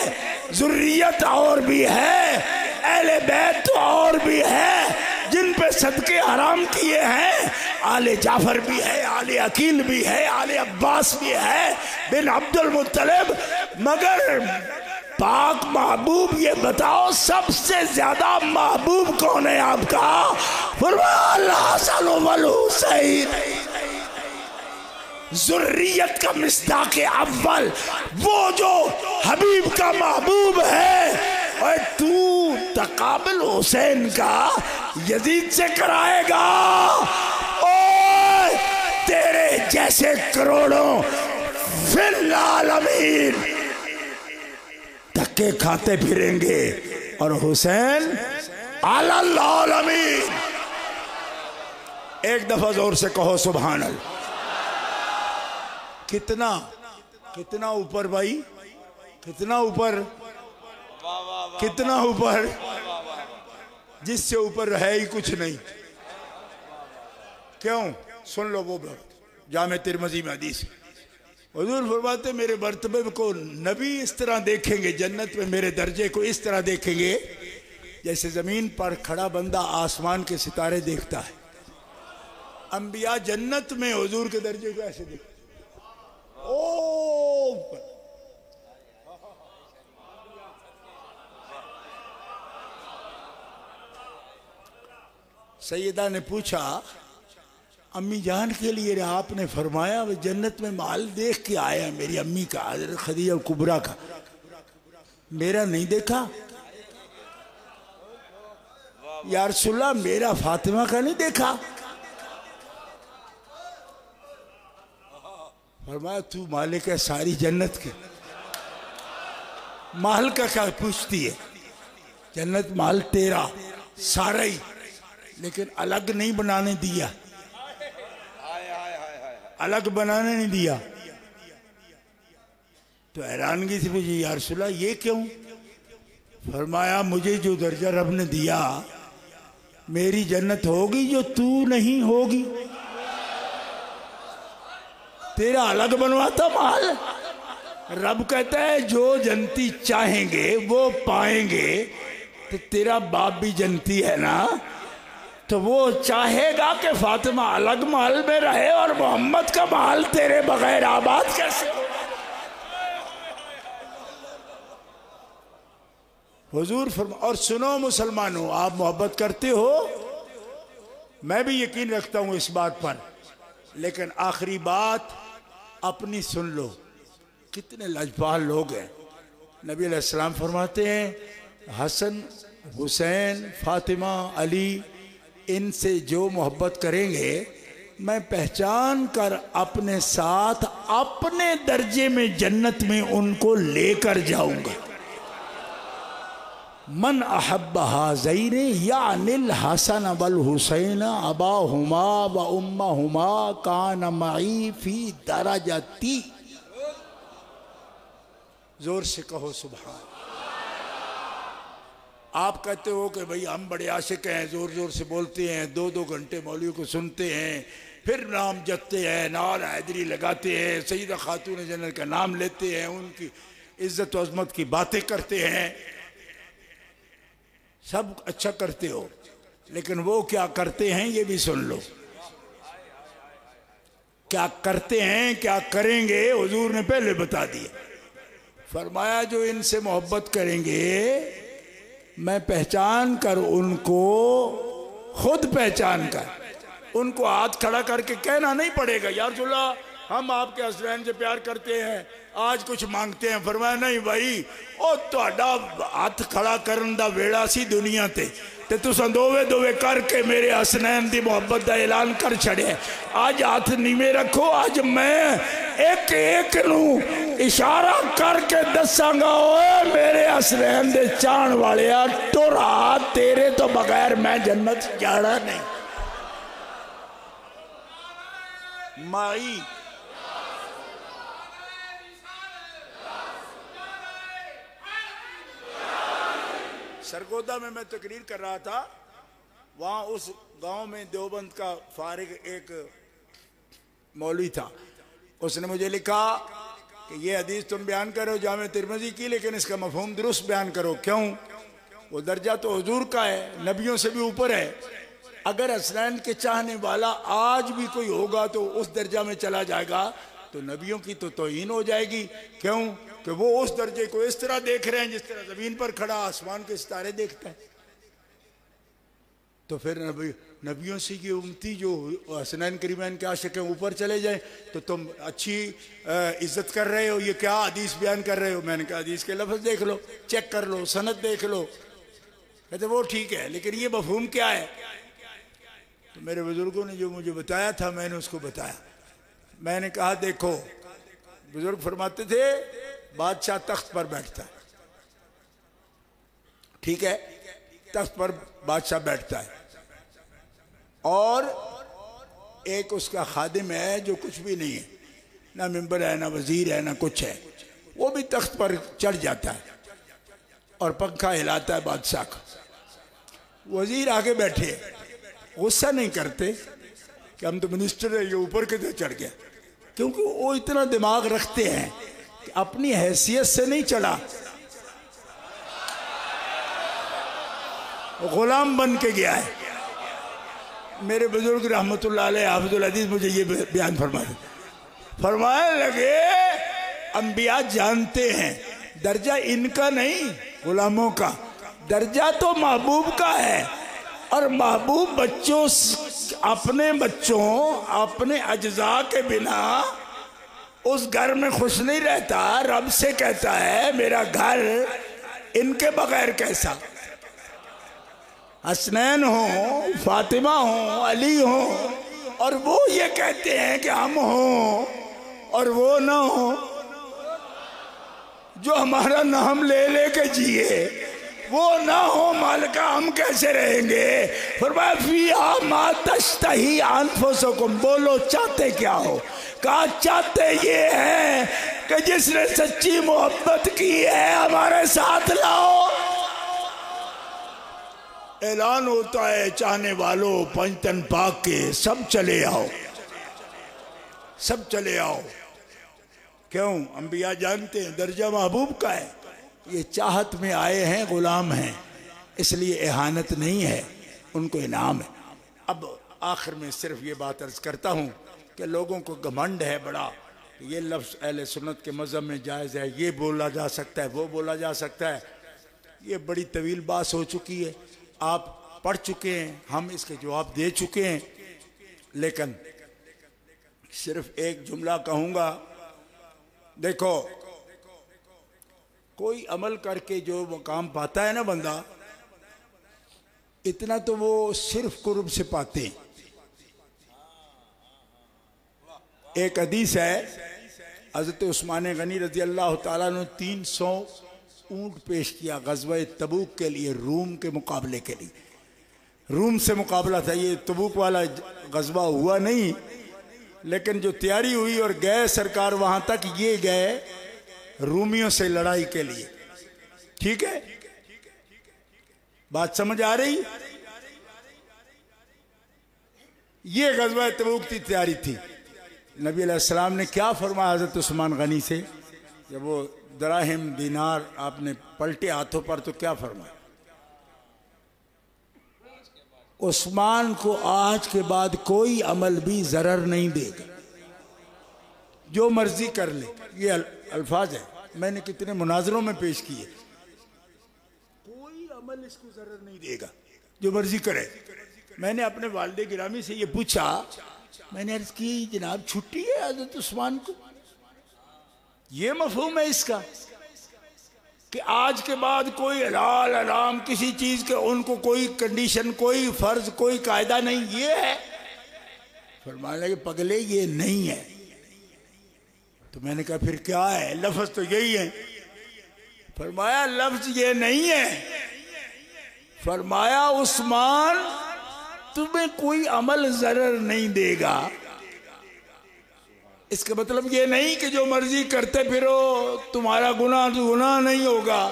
ذریت اور بھی ہے, اہل بیت تو اور بھی ہے, جن پہ صدقے حرام کیے ہیں. آل جعفر بھی ہے, آل عقیل بھی ہے, آل عباس بھی ہے, بن عبد المطلب. مگر پاک محبوب یہ بتاؤ سب سے زیادہ محبوب کون ہے آپ کا؟ فرمایا الحسن والحسین. ذریت کا مصداق اول, وہ جو حبیب کا محبوب ہے. اور تو تقابل حسین کا یزید سے کرائے گا؟ اوہ تیرے جیسے کروڑوں فی العالمین دھکے کھاتے پھریں گے, اور حسین علی العالمین. ایک دفعہ زور سے کہو سبحان اللہ. کتنا اوپر بھائی, کتنا اوپر, کتنا اوپر, جس سے اوپر ہے ہی کچھ نہیں. کیوں؟ سن لو وہ جامع ترمذی میں حدیث. حضور فرماتے میرے مرتبے کو نبی اس طرح دیکھیں گے, جنت میں میرے درجے کو اس طرح دیکھیں گے جیسے زمین پر کھڑا بندہ آسمان کے ستارے دیکھتا ہے. انبیاء جنت میں حضور کے درجے کو ایسے دیکھتے ہیں. سیدہ نے پوچھا امی جان کے لیے آپ نے فرمایا وہ جنت میں مال دیکھ کے آیا میری امی کا, حضرت خدیجہ کبریٰ کا, میرا نہیں دیکھا؟ یا رسول اللہ میرا فاطمہ کا نہیں دیکھا؟ فرمایا تو مالک ہے ساری جنت کے, مال کا کیا پوچھتی ہے؟ جنت مال تیرا سارا ہی, لیکن الگ نہیں بنانے دیا, الگ بنانے نہیں دیا. تو حیرانگی سے پوچھی یا رسول اللہ یہ کیوں؟ فرمایا مجھے جو درجہ رب نے دیا میری جنت ہوگی جو تو نہیں ہوگی, تیرا الگ بنواتا مال. رب کہتا ہے جو جنتی چاہیں گے وہ پائیں گے. تو تیرا باپ بھی جنتی ہے نا, تو وہ چاہے گا کہ فاطمہ الگ محل میں رہے اور محمد کا محل تیرے بغیر آباد کیسے ہو؟ حضور اور سنو مسلمانوں, آپ محبت کرتے ہو, میں بھی یقین رکھتا ہوں اس بات پر, لیکن آخری بات اپنی سن لو. کتنے لاجواب لوگ ہیں. نبی علیہ السلام فرماتے ہیں حسن, حسین, فاطمہ, علی, ان سے جو محبت کریں گے میں پہچان کر اپنے ساتھ اپنے درجے میں جنت میں ان کو لے کر جاؤں گا. من احب ہذین یعنی الحسن والحسین اباہما و امہما کان معی فی درجتی. زور سے کہو سبحان. آپ کہتے ہو کہ بھئی ہم بڑے عاشق ہیں, زور زور سے بولتے ہیں, 2 گھنٹے مولوی کو سنتے ہیں, پھر نام جپتے ہیں, نعرہ حیدری لگاتے ہیں, سیدہ خاتون جنت کا نام لیتے ہیں, ان کی عزت و عظمت کی باتیں کرتے ہیں. سب اچھا کرتے ہو, لیکن وہ کیا کرتے ہیں یہ بھی سن لو. کیا کرتے ہیں, کیا کریں گے, حضور نے پہلے بتا دیا. فرمایا جو ان سے محبت کریں گے میں پہچان کر ان کو خود پہچان کر ان کو ہاتھ کھڑا کر کے کہنا نہیں پڑے گا یا رسول اللہ ہم آپ کے حسنین سے پیار کرتے ہیں آج کچھ مانگتے ہیں. فرمایا نہیں بھائی او تہاڈا ہاتھ کھڑا کرن دا ویڑا سی دنیا تے تساں دووے دووے کر کے میرے حسنین دی محبت دا اعلان کر چھڑے. آج ہاتھ نیویں رکھو. آج میں ایک ایک نو اشارہ کر کے دساں گا اوے میرے حسنین دے چان والے ٹر ہاتھ تیرے تو بغیر میں جنت جانا نہیں. مائی سرگودا میں تقریر کر رہا تھا. وہاں اس گاؤں میں دیوبند کا فارغ ایک مولوی تھا. اس نے مجھے لکھا کہ یہ حدیث تم بیان کرو جامع ترمذی کی لیکن اس کا مفہوم درست بیان کرو. کیوں؟ وہ درجہ تو حضور کا ہے نبیوں سے بھی اوپر ہے. اگر حسنین کے چاہنے والا آج بھی کوئی ہوگا تو اس درجہ میں چلا جائے گا تو نبیوں کی تو توہین ہو جائے گی. کیوں کہ وہ اس درجے کو اس طرح دیکھ رہے ہیں جس طرح زمین پر کھڑا آسمان کے ستارے دیکھتا ہے. تو پھر نبیوں سے یہ امتی جو حسنین کریمین کے عاشق ہیں اوپر چلے جائیں تو تم اچھی عزت کر رہے ہو. یہ کیا حدیث بیان کر رہے ہو؟ میں نے کہا حدیث کے لفظ دیکھ لو چیک کر لو سند دیکھ لو. کہتے وہ ٹھیک ہے لیکن یہ مفہوم کیا ہے؟ تو میرے بزرگوں نے جو مجھے بتایا تھا میں نے اس کو بتایا. میں نے کہا دیکھو بزرگ فرماتے تھے بادشاہ تخت پر بیٹھتا ہے ٹھیک ہے تخت پر بادشاہ بیٹھتا ہے اور ایک اس کا خادم ہے جو کچھ بھی نہیں ہے نہ ممبر ہے نہ وزیر ہے نہ کچھ ہے. وہ بھی تخت پر چڑھ جاتا ہے اور پنکھا ہلاتا ہے بادشاہ کا. وزیر آگے بیٹھے غصہ نہیں کرتے کہ ہم تو منسٹر ہیں یہ اوپر کدھر چڑھ گیا کیونکہ وہ اتنا دماغ رکھتے ہیں کہ اپنی حیثیت سے نہیں چڑھا غلام بن کے گیا ہے. میرے بزرگ رحمت اللہ علیہ حافظ الحدیث مجھے یہ بیان فرمائے لگے انبیاء جانتے ہیں درجہ ان کا نہیں غلاموں کا درجہ تو محبوب کا ہے اور محبوب بچوں اپنے بچوں اپنے اجزاء کے بنا اس گھر میں خوش نہیں رہتا. رب سے کہتا ہے میرا گھر ان کے بغیر کیسا. حسنین ہوں فاطمہ ہوں علی ہوں اور وہ یہ کہتے ہیں کہ ہم ہوں اور وہ نہ ہوں جو ہمارا نام لے لے کے جیے وہ نہ ہو مالکہ ہم کیسے رہیں گے. فرمایا فیہا ما تشتہی انفسکم بولو چاہتے کیا ہو. کہا چاہتے یہ ہیں کہ جس نے سچی محبت کی ہے ہمارے ساتھ لاؤ. اعلان ہوتا ہے چاہنے والوں پنجتن پاک کے سب چلے آؤ سب چلے آؤ. کیوں؟ انبیاء جانتے ہیں درجہ محبوب کا ہے. یہ چاہت میں آئے ہیں غلام ہیں اس لیے اہانت نہیں ہے ان کو انعام ہے. اب آخر میں صرف یہ بات عرض کرتا ہوں کہ لوگوں کو گھمنڈ ہے بڑا یہ لفظ اہل سنت کے مذہب میں جائز ہے یہ بولا جا سکتا ہے وہ بولا جا سکتا ہے. یہ بڑی طویل بات ہو چکی ہے آپ پڑھ چکے ہیں ہم اس کے جواب دے چکے ہیں لیکن صرف ایک جملہ کہوں گا. دیکھو کوئی عمل کر کے جو مقام پاتا ہے نا بندہ اتنا تو وہ صرف قرب سے پاتے ہیں. ایک حدیث ہے حضرت عثمان غنی رضی اللہ تعالیٰ نے 300 اونٹ پیش کیا غزوہ تبوک کے لیے روم کے مقابلے کے لیے. روم سے مقابلہ تھا یہ تبوک والا غزوہ ہوا نہیں لیکن جو تیاری ہوئی اور گئے سرکار وہاں تک یہ گئے رومیوں سے لڑائی کے لیے. ٹھیک ہے بات سمجھ آ رہی. یہ غزوہ تبوک کی تیاری تھی. نبی علیہ السلام نے کیا فرمایا حضرت عثمان غنی سے جب وہ دراہم دینار آپ نے پلٹے ہاتھوں پر تو کیا فرمایا؟ عثمان کو آج کے بعد کوئی عمل بھی ضرر نہیں دے گا جو مرضی کر لے. یہ الفاظ ہے میں نے کتنے مناظروں میں پیش کیے، کوئی عمل اس کو ضرر نہیں دے گا، جو مرضی کرے۔ میں نے اپنے والد گرامی سے یہ پوچھا، میں نے عرض کی جناب چھٹی ہے حضرت عثمان کو؟ یہ مفہوم ہے اس کا کہ آج کے بعد کوئی حلال حرام کسی چیز کے ان کو کوئی کنڈیشن، کوئی فرض، کوئی قاعدہ نہیں، یہ ہے؟ فرمانے لگے پگلے یہ نہیں ہے۔ تو میں نے کہا پھر کیا ہے؟ لفظ تو یہی ہے۔ فرمایا لفظ یہ نہیں ہے، فرمایا عثمان تمہیں کوئی عمل ضرر نہیں دے گا۔ اس کا مطلب یہ نہیں کہ جو مرضی کرتے پھرو تمہارا گناہ نہیں ہوگا۔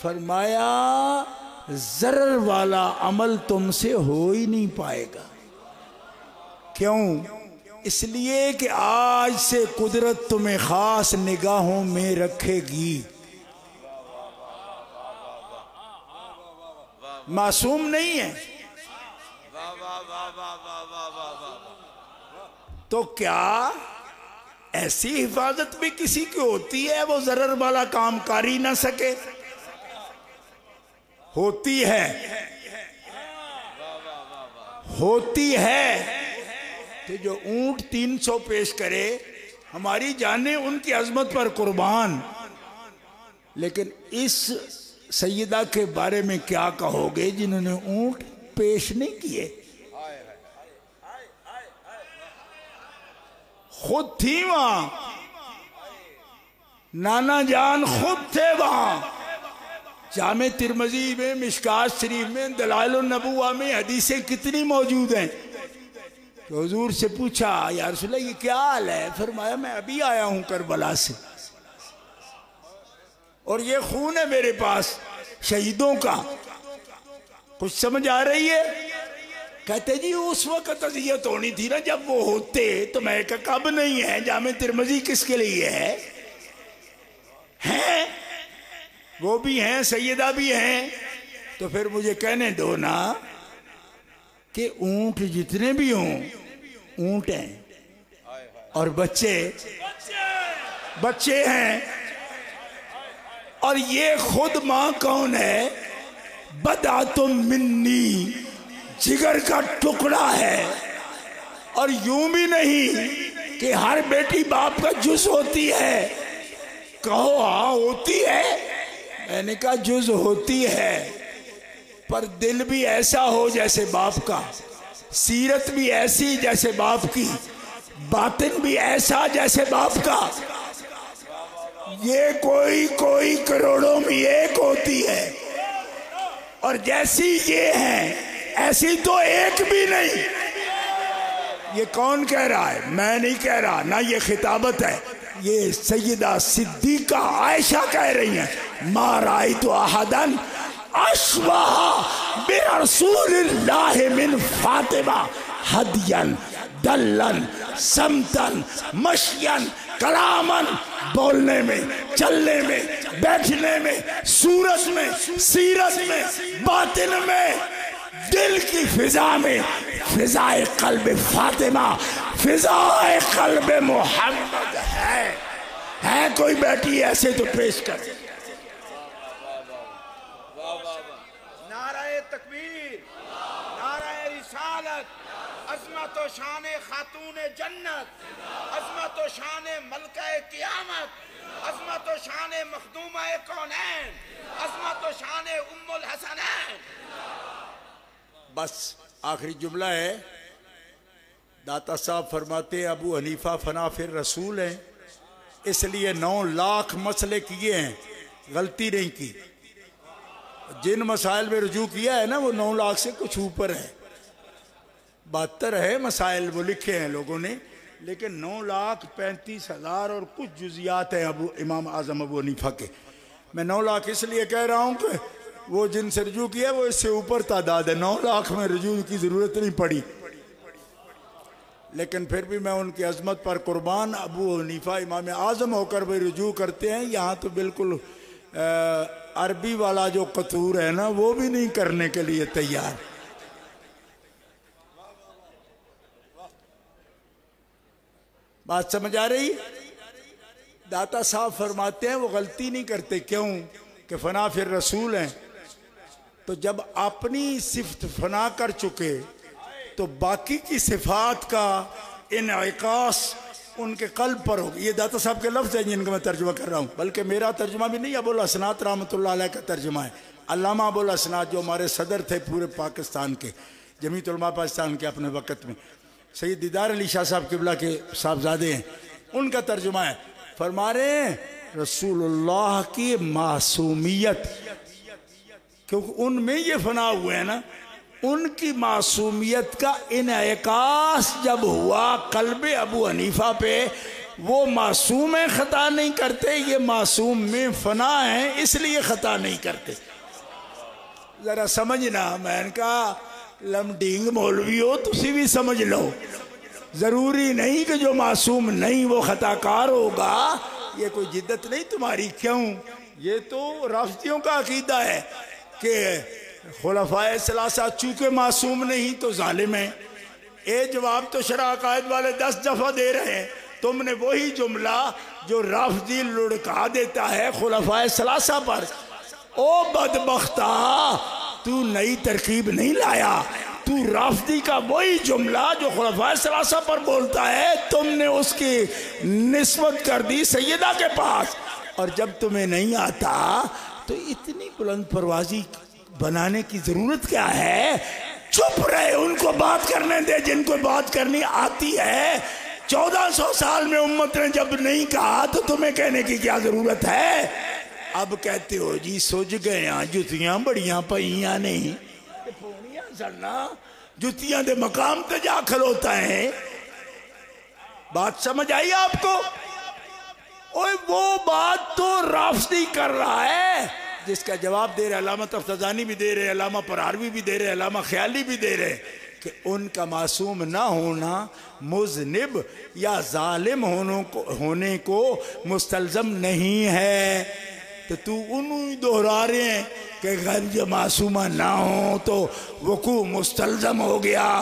فرمایا ضرر والا عمل تم سے ہو ہی نہیں پائے گا۔ کیوں؟ اس لیے کہ آج سے قدرت تمہیں خاص نگاہوں میں رکھے گی، معصوم نہیں ہے۔ تو کیا ایسی حفاظت بھی کسی کی ہوتی ہے وہ ضرر والا کام کر ہی نہ سکے؟ ہوتی ہے، ہوتی ہے۔ کہ جو اونٹ 300 پیش کرے، ہماری جانیں ان کی عظمت پر قربان، لیکن اس سیدہ کے بارے میں کیا کہو گے جنہوں نے اونٹ پیش نہیں کیے؟ خود تھی وہاں، نانا جان خود تھے وہاں۔ جامع ترمذی میں، مشکات شریف میں، دلائل النبوہ میں حدیثیں کتنی موجود ہیں۔ تو حضور سے پوچھا یا رسول اللہ یہ کیا حال ہے؟ فرمایا میں ابھی آیا ہوں کربلا سے، اور یہ خون ہے میرے پاس شہیدوں کا۔ کچھ سمجھ آ رہی ہے؟ کہتے جی اس وقت اذیت ہونی تھی نا جب وہ ہوتے، تو میں کہا کب نہیں ہے؟ جامع ترمذی کس کے لیے ہے؟ ہیں وہ بھی ہیں، سیدہ بھی ہیں۔ تو پھر مجھے کہنے دو نا کہ اونٹ جتنے بھی ہوں اونٹ ہیں، اور بچے ہیں، اور یہ خود ماں کون ہے؟ بدعۃ منی، جگر کا ٹکڑا ہے۔ اور یوں بھی نہیں کہ ہر بیٹی باپ کا جز ہوتی ہے۔ کہو ہاں ہوتی ہے۔ میں نے کہا جز ہوتی ہے، پر دل بھی ایسا ہو جیسے باپ کا، سیرت بھی ایسی جیسے باپ کی، باطن بھی ایسا جیسے باپ کا۔ یہ کوئی کروڑوں میں ایک ہوتی ہے، اور جیسی یہ ہے ایسی تو ایک بھی نہیں۔ یہ کون کہہ رہا ہے؟ میں نہیں کہہ رہا، نہ یہ خطابت ہے، یہ سیدہ صدیقہ عائشہ کہہ رہی ہیں۔ ما رأیت احدا اشبہ برسول اللہ من فاطمہ ہدین دلن سمتن مشین کلامن، بولنے میں، چلنے میں، بیٹھنے میں، صورت میں، سیرت میں، باطن میں، دل کی فضا میں، فضائے قلب فاطمہ، فضائے قلب محمد ہے کوئی بیٹی ایسے تو پیش کر۔ نعرہ تکبیر، نعرہ رسالت، عظمت و شان خاتون جنت، عظمت و شان ملکہ قیامت، عظمت و شان مخدومہ کونین، عظمت و شان ام الحسنین۔ بس آخری جملہ ہے۔ داتا صاحب فرماتے ہیں ابو حنیفہ فنا فر رسول ہیں، اس لیے 9 لاکھ مسئلے کیے ہیں، غلطی نہیں کی۔ جن مسائل میں رجوع کیا ہے نا وہ 9 لاکھ سے کچھ اوپر ہے، 72 ہے مسائل وہ لکھے ہیں لوگوں نے، لیکن 9,35,000 اور کچھ جزیات ہیں امام اعظم ابو حنیفہ کے۔ میں 9 لاکھ اس لیے کہہ رہا ہوں کہ وہ جن سے رجوع کیا وہ اس سے اوپر تعداد ہے، 9 لاکھ میں رجوع کی ضرورت نہیں پڑی۔ لیکن پھر بھی میں ان کی عظمت پر قربان، ابو حنیفہ امام اعظم ہو کر بھی رجوع کرتے ہیں۔ یہاں تو بالکل عربی والا جو قطور ہے نا وہ بھی نہیں کرنے کے لیے تیار۔ بات سمجھ آ رہی؟ داتا صاحب فرماتے ہیں وہ غلطی نہیں کرتے، کیوں کہ فنا پھر رسول ہیں، تو جب اپنی صفت فنا کر چکے تو باقی کی صفات کا انعکاس ان کے قلب پر ہوگی. یہ داتا صاحب کے لفظ ہیں جن کا میں ترجمہ کر رہا ہوں، بلکہ میرا ترجمہ بھی نہیں، ابو الحسنات رحمۃ اللہ علیہ کا ترجمہ ہے. علامہ ابو الحسنات جو ہمارے صدر تھے پورے پاکستان کے، جمعیت علماء پاکستان کے اپنے وقت میں، سید دیدار علی شاہ صاحب قبلہ کے صاحبزادے ہیں، ان کا ترجمہ ہے. فرما رہے ہیں رسول اللہ کی معصومیت، کیونکہ ان میں یہ فنا ہوئے ہیں نا، ان کی معصومیت کا انعکاس جب ہوا قلب ابو حنیفہ پہ، وہ معصوم ہیں خطا نہیں کرتے، یہ معصوم میں فنا ہیں اس لیے خطا نہیں کرتے. ذرا سمجھنا، میں نے کہا لمڈینگ مولوی ہو تسی بھی سمجھ لو، ضروری نہیں کہ جو معصوم نہیں وہ خطا کار ہوگا. یہ کوئی جدت نہیں تمہاری، کیوں؟ یہ تو رافضیوں کا عقیدہ ہے کہ خلفائے ثلاثہ چونکہ معصوم نہیں تو ظالم ہیں. جواب تو شرع عقائد والے 10 دفعہ دے رہے ہیں، تم نے وہی جملہ جو رافضی لڑکا دیتا ہے خلفائے ثلاثہ پر. او بدبختہ، تو نئی ترکیب نہیں لایا، تو رافضی کا وہی جملہ جو خلفائے ثلاثہ پر بولتا ہے تم نے اس کی نسبت کر دی سیدہ کے پاس. اور جب تمہیں نہیں آتا تو اتنی بلند پروازی بنانے کی ضرورت کیا ہے؟ چپ رہے، ان کو بات کرنے دے جن کو بات کرنی آتی ہے. 1400 سال میں امت نے جب نہیں کہا تو تمہیں کہنے کی کیا ضرورت ہے؟ اب کہتے ہو جی سوج گئے ہیں، جتیاں بڑیاں پہیاں نہیں، پونیاں سڑنا جتیاں دے مقام تے جا کھلوتا ہے. بات سمجھ آئی آپ کو؟ اوہ وہ بات تو رافضی کر رہا ہے، جس کا جواب دے رہے علامہ تفتزانی بھی دے رہے، علامہ پراروی بھی دے رہے، علامہ خیالی بھی دے رہے کہ ان کا معصوم نہ ہونا مذنب یا ظالم ہونے کو مستلزم نہیں ہے. تو انہوں دہرا رہے ہیں کہ غیر جو معصومہ نہ ہوں تو وقوع مستلزم ہو گیا.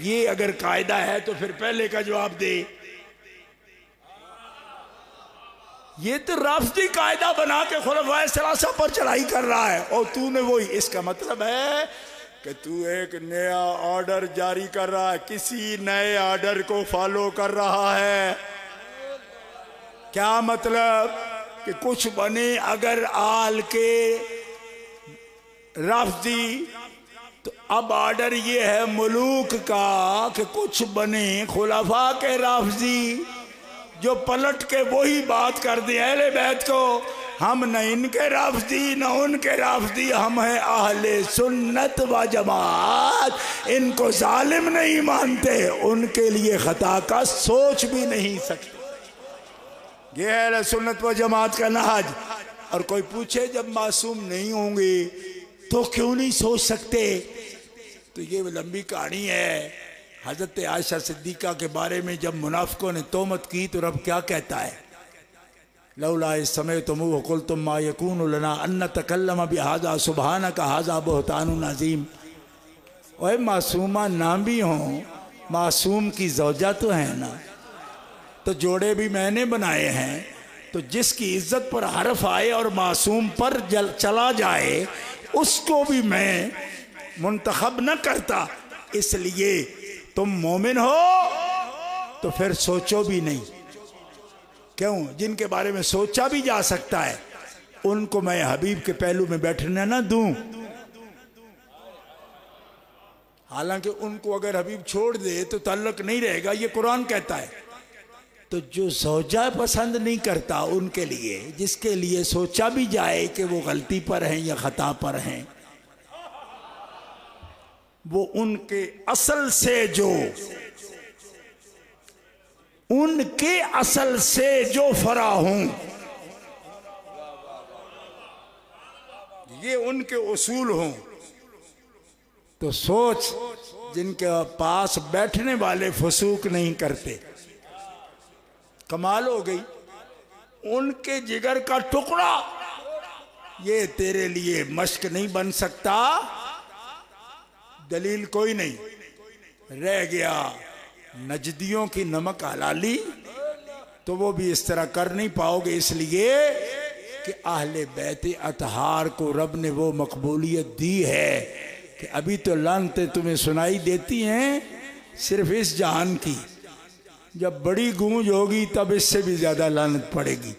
یہ اگر قاعدہ ہے تو پھر پہلے کا جواب دے. یہ تو رافضی قاعدہ بنا کے خلفائے ثلاثہ پر چڑھائی کر رہا ہے، اور تو نے وہی. اس کا مطلب ہے کہ تو ایک نیا آرڈر جاری کر رہا ہے، کسی نئے آرڈر کو فالو کر رہا ہے. کیا مطلب؟ کہ کچھ بنے اگر آل کے رافضی تو اب آرڈر یہ ہے ملوک کا کہ کچھ بنے خلفاء کے رافضی جو پلٹ کے وہی بات کر دیں اہل بیت کو، ہم نہ ان کے رافضی نہ ان کے رافضی، ہم ہیں اہل سنت و جماعت، ان کو ظالم نہیں مانتے، ان کے لیے خطا کا سوچ بھی نہیں سکتے. یہ ہے اہل سنت و جماعت کا نہج. اور کوئی پوچھے جب معصوم نہیں ہوں گے تو کیوں نہیں سوچ سکتے؟ تو یہ لمبی کہانی ہے. حضرت عائشہ صدیقہ کے بارے میں جب منافقوں نے تہمت کی تو رب کیا کہتا ہے؟ لولا اذ سمعتموہ قلتم ما یکون لنا ان نتکلم بہذا سبحانک ھذا بہتان عظیم. اوہ معصومہ نہ بھی ہوں، معصوم کی زوجہ تو ہے نا، تو جوڑے بھی میں نے بنائے ہیں، تو جس کی عزت پر حرف آئے اور معصوم پر چلا جائے اس کو بھی میں منتخب نہ کرتا. اس لیے تم مومن ہو تو پھر سوچو بھی نہیں. کیوں؟ جن کے بارے میں سوچا بھی جا سکتا ہے ان کو میں حبیب کے پہلو میں بیٹھنے نہ دوں. حالانکہ ان کو اگر حبیب چھوڑ دے تو تعلق نہیں رہے گا، یہ قرآن کہتا ہے. تو جو زوجہ پسند نہیں کرتا ان کے لیے، جس کے لیے سوچا بھی جائے کہ وہ غلطی پر ہیں یا خطا پر ہیں، وہ ان کے اصل سے جو فرا ہوں، یہ ان کے اصول ہوں. تو سوچ جن کے پاس بیٹھنے والے فسوق نہیں کرتے، کمال ہو گئی. ان کے جگر کا ٹکڑا یہ تیرے لیے مشق نہیں بن سکتا. دلیل کوئی نہیں. رہ گیا نجدیوں کی نمک حلالی تو وہ بھی اس طرح کر نہیں پاؤ گے، اس لیے کہ اہل بیت اطہار کو رب نے وہ مقبولیت دی ہے کہ ابھی تو لعنتیں تمہیں سنائی دیتی ہیں صرف اس جہان کی، جب بڑی گونج ہوگی تب اس سے بھی زیادہ لعنت پڑے گی۔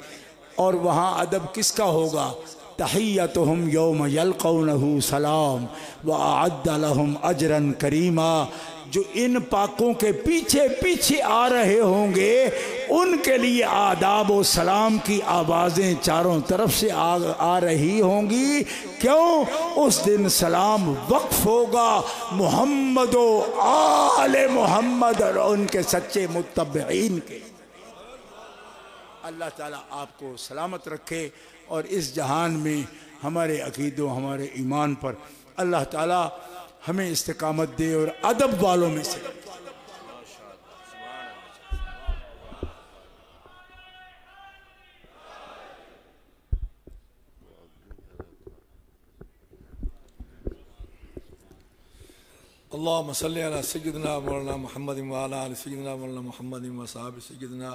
اور وہاں ادب کس کا ہوگا؟ تحیتہم یوم یلقونہ سلام وأعد لہم اجرا کریما۔ جو ان پاکوں کے پیچھے پیچھے آ رہے ہوں گے ان کے لیے آداب و سلام کی آوازیں چاروں طرف سے آ رہی ہوں گی۔ کیوں؟ اس دن سلام وقف ہوگا محمد و آل محمد اور ان کے سچے متبعین کے۔ اللہ تعالیٰ آپ کو سلامت رکھے اور اس جہان میں ہمارے عقیدوں ہمارے ایمان پر اللہ تعالیٰ ہمیں استقامت دے اور ادب والوں میں سے۔ اللہم صلی علی سیدنا مولانا محمد وعلی آل سیدنا مولانا محمد وصحابہ سیدنا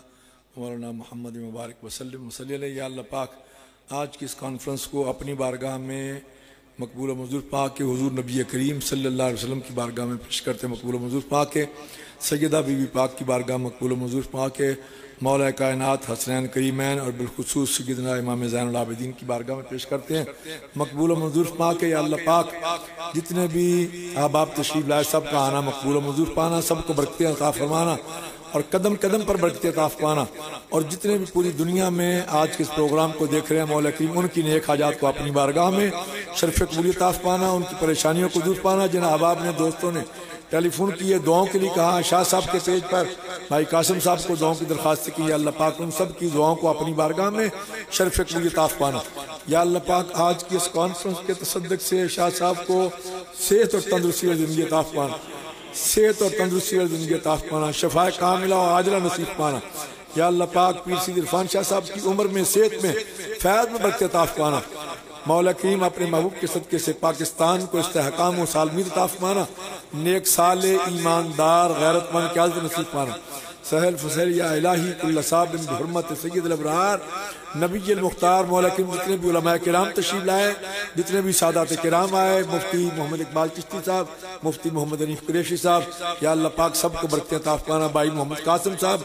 مولانا محمد مبارک وسلم وصلی علیہ۔ یا اللہ پاک آج کی اس کانفرنس کو اپنی بارگاہ میں مقبول و منظور پاک کے حضور نبی کریم صلی اللہ علیہ وسلم کی بارگاہ میں پیش کرتے ہیں۔ مقبول و منظور پاک کے سیدہ بی بی پاک کی بارگاہ، مقبول و منظور پاک کے مولا کائنات حسنین کریمین اور بالخصوص سیدنا امام زین العابدین کی بارگاہ میں پیش کرتے ہیں۔ مقبول و منظور پاک کے یا اللہ پاک جتنے بھی احباب تشریف لائے سب کا آنا مقبول و منظور پانا، سب کو برکتیں عطا فرمانا اور قدم قدم پر برکتیں عطا فرمانا، اور جتنے بھی پوری دنیا میں آج کے اس پروگرام کو دیکھ رہے ہیں مولا کریم ان کی نیک حاجات کو اپنی بارگاہ میں شرف قبولیت عطا فرمانا، ان کی پریشانیوں کو دور پانا۔ جن احباب نے دوستوں نے ٹیلی فون کیے دعاؤں کے لیے کہا، شاہ صاحب کے پیج پر بھائی قاسم صاحب کو دعاؤں کی درخواست کی، یا اللہ پاک ان سب کی دعاؤں کو اپنی بارگاہ میں شرف قبولیت عطا فرمانا۔ یا اللہ پاک آج کی اس کانفرنس کے تصدق سے شاہ صاحب کو صحت اور تندرستی اور زندگی عطا فرمانا، صحت اور تندرستی اور زندگی عطا فرمانا، شفاء کاملہ اور عاجلہ نصیب فرمانا۔ یا اللہ پاک پیر سید عرفان شاہ صاحب کی عمر میں صحت میں فیض میں برکت عطا فرمانا۔ مولا کریم اپنے محبوب کے صدقے سے پاکستان کو استحکام و سالمیت عطا فرمانا، نیک صالح ایماندار غیرت مند قیادت نصیب فرمانا۔ سہل فسل یا الہی کل صاحب بحرمت سید الابرار نبی المختار۔ مولا کریم جتنے بھی علماء کرام تشریف لائے، جتنے بھی سادات کرام آئے، مفتی محمد اقبال چشتی صاحب، مفتی محمد حنیف قریشی صاحب، یا اللہ پاک سب کو برکتیں عطا فرمانا۔ بھائی محمد قاسم صاحب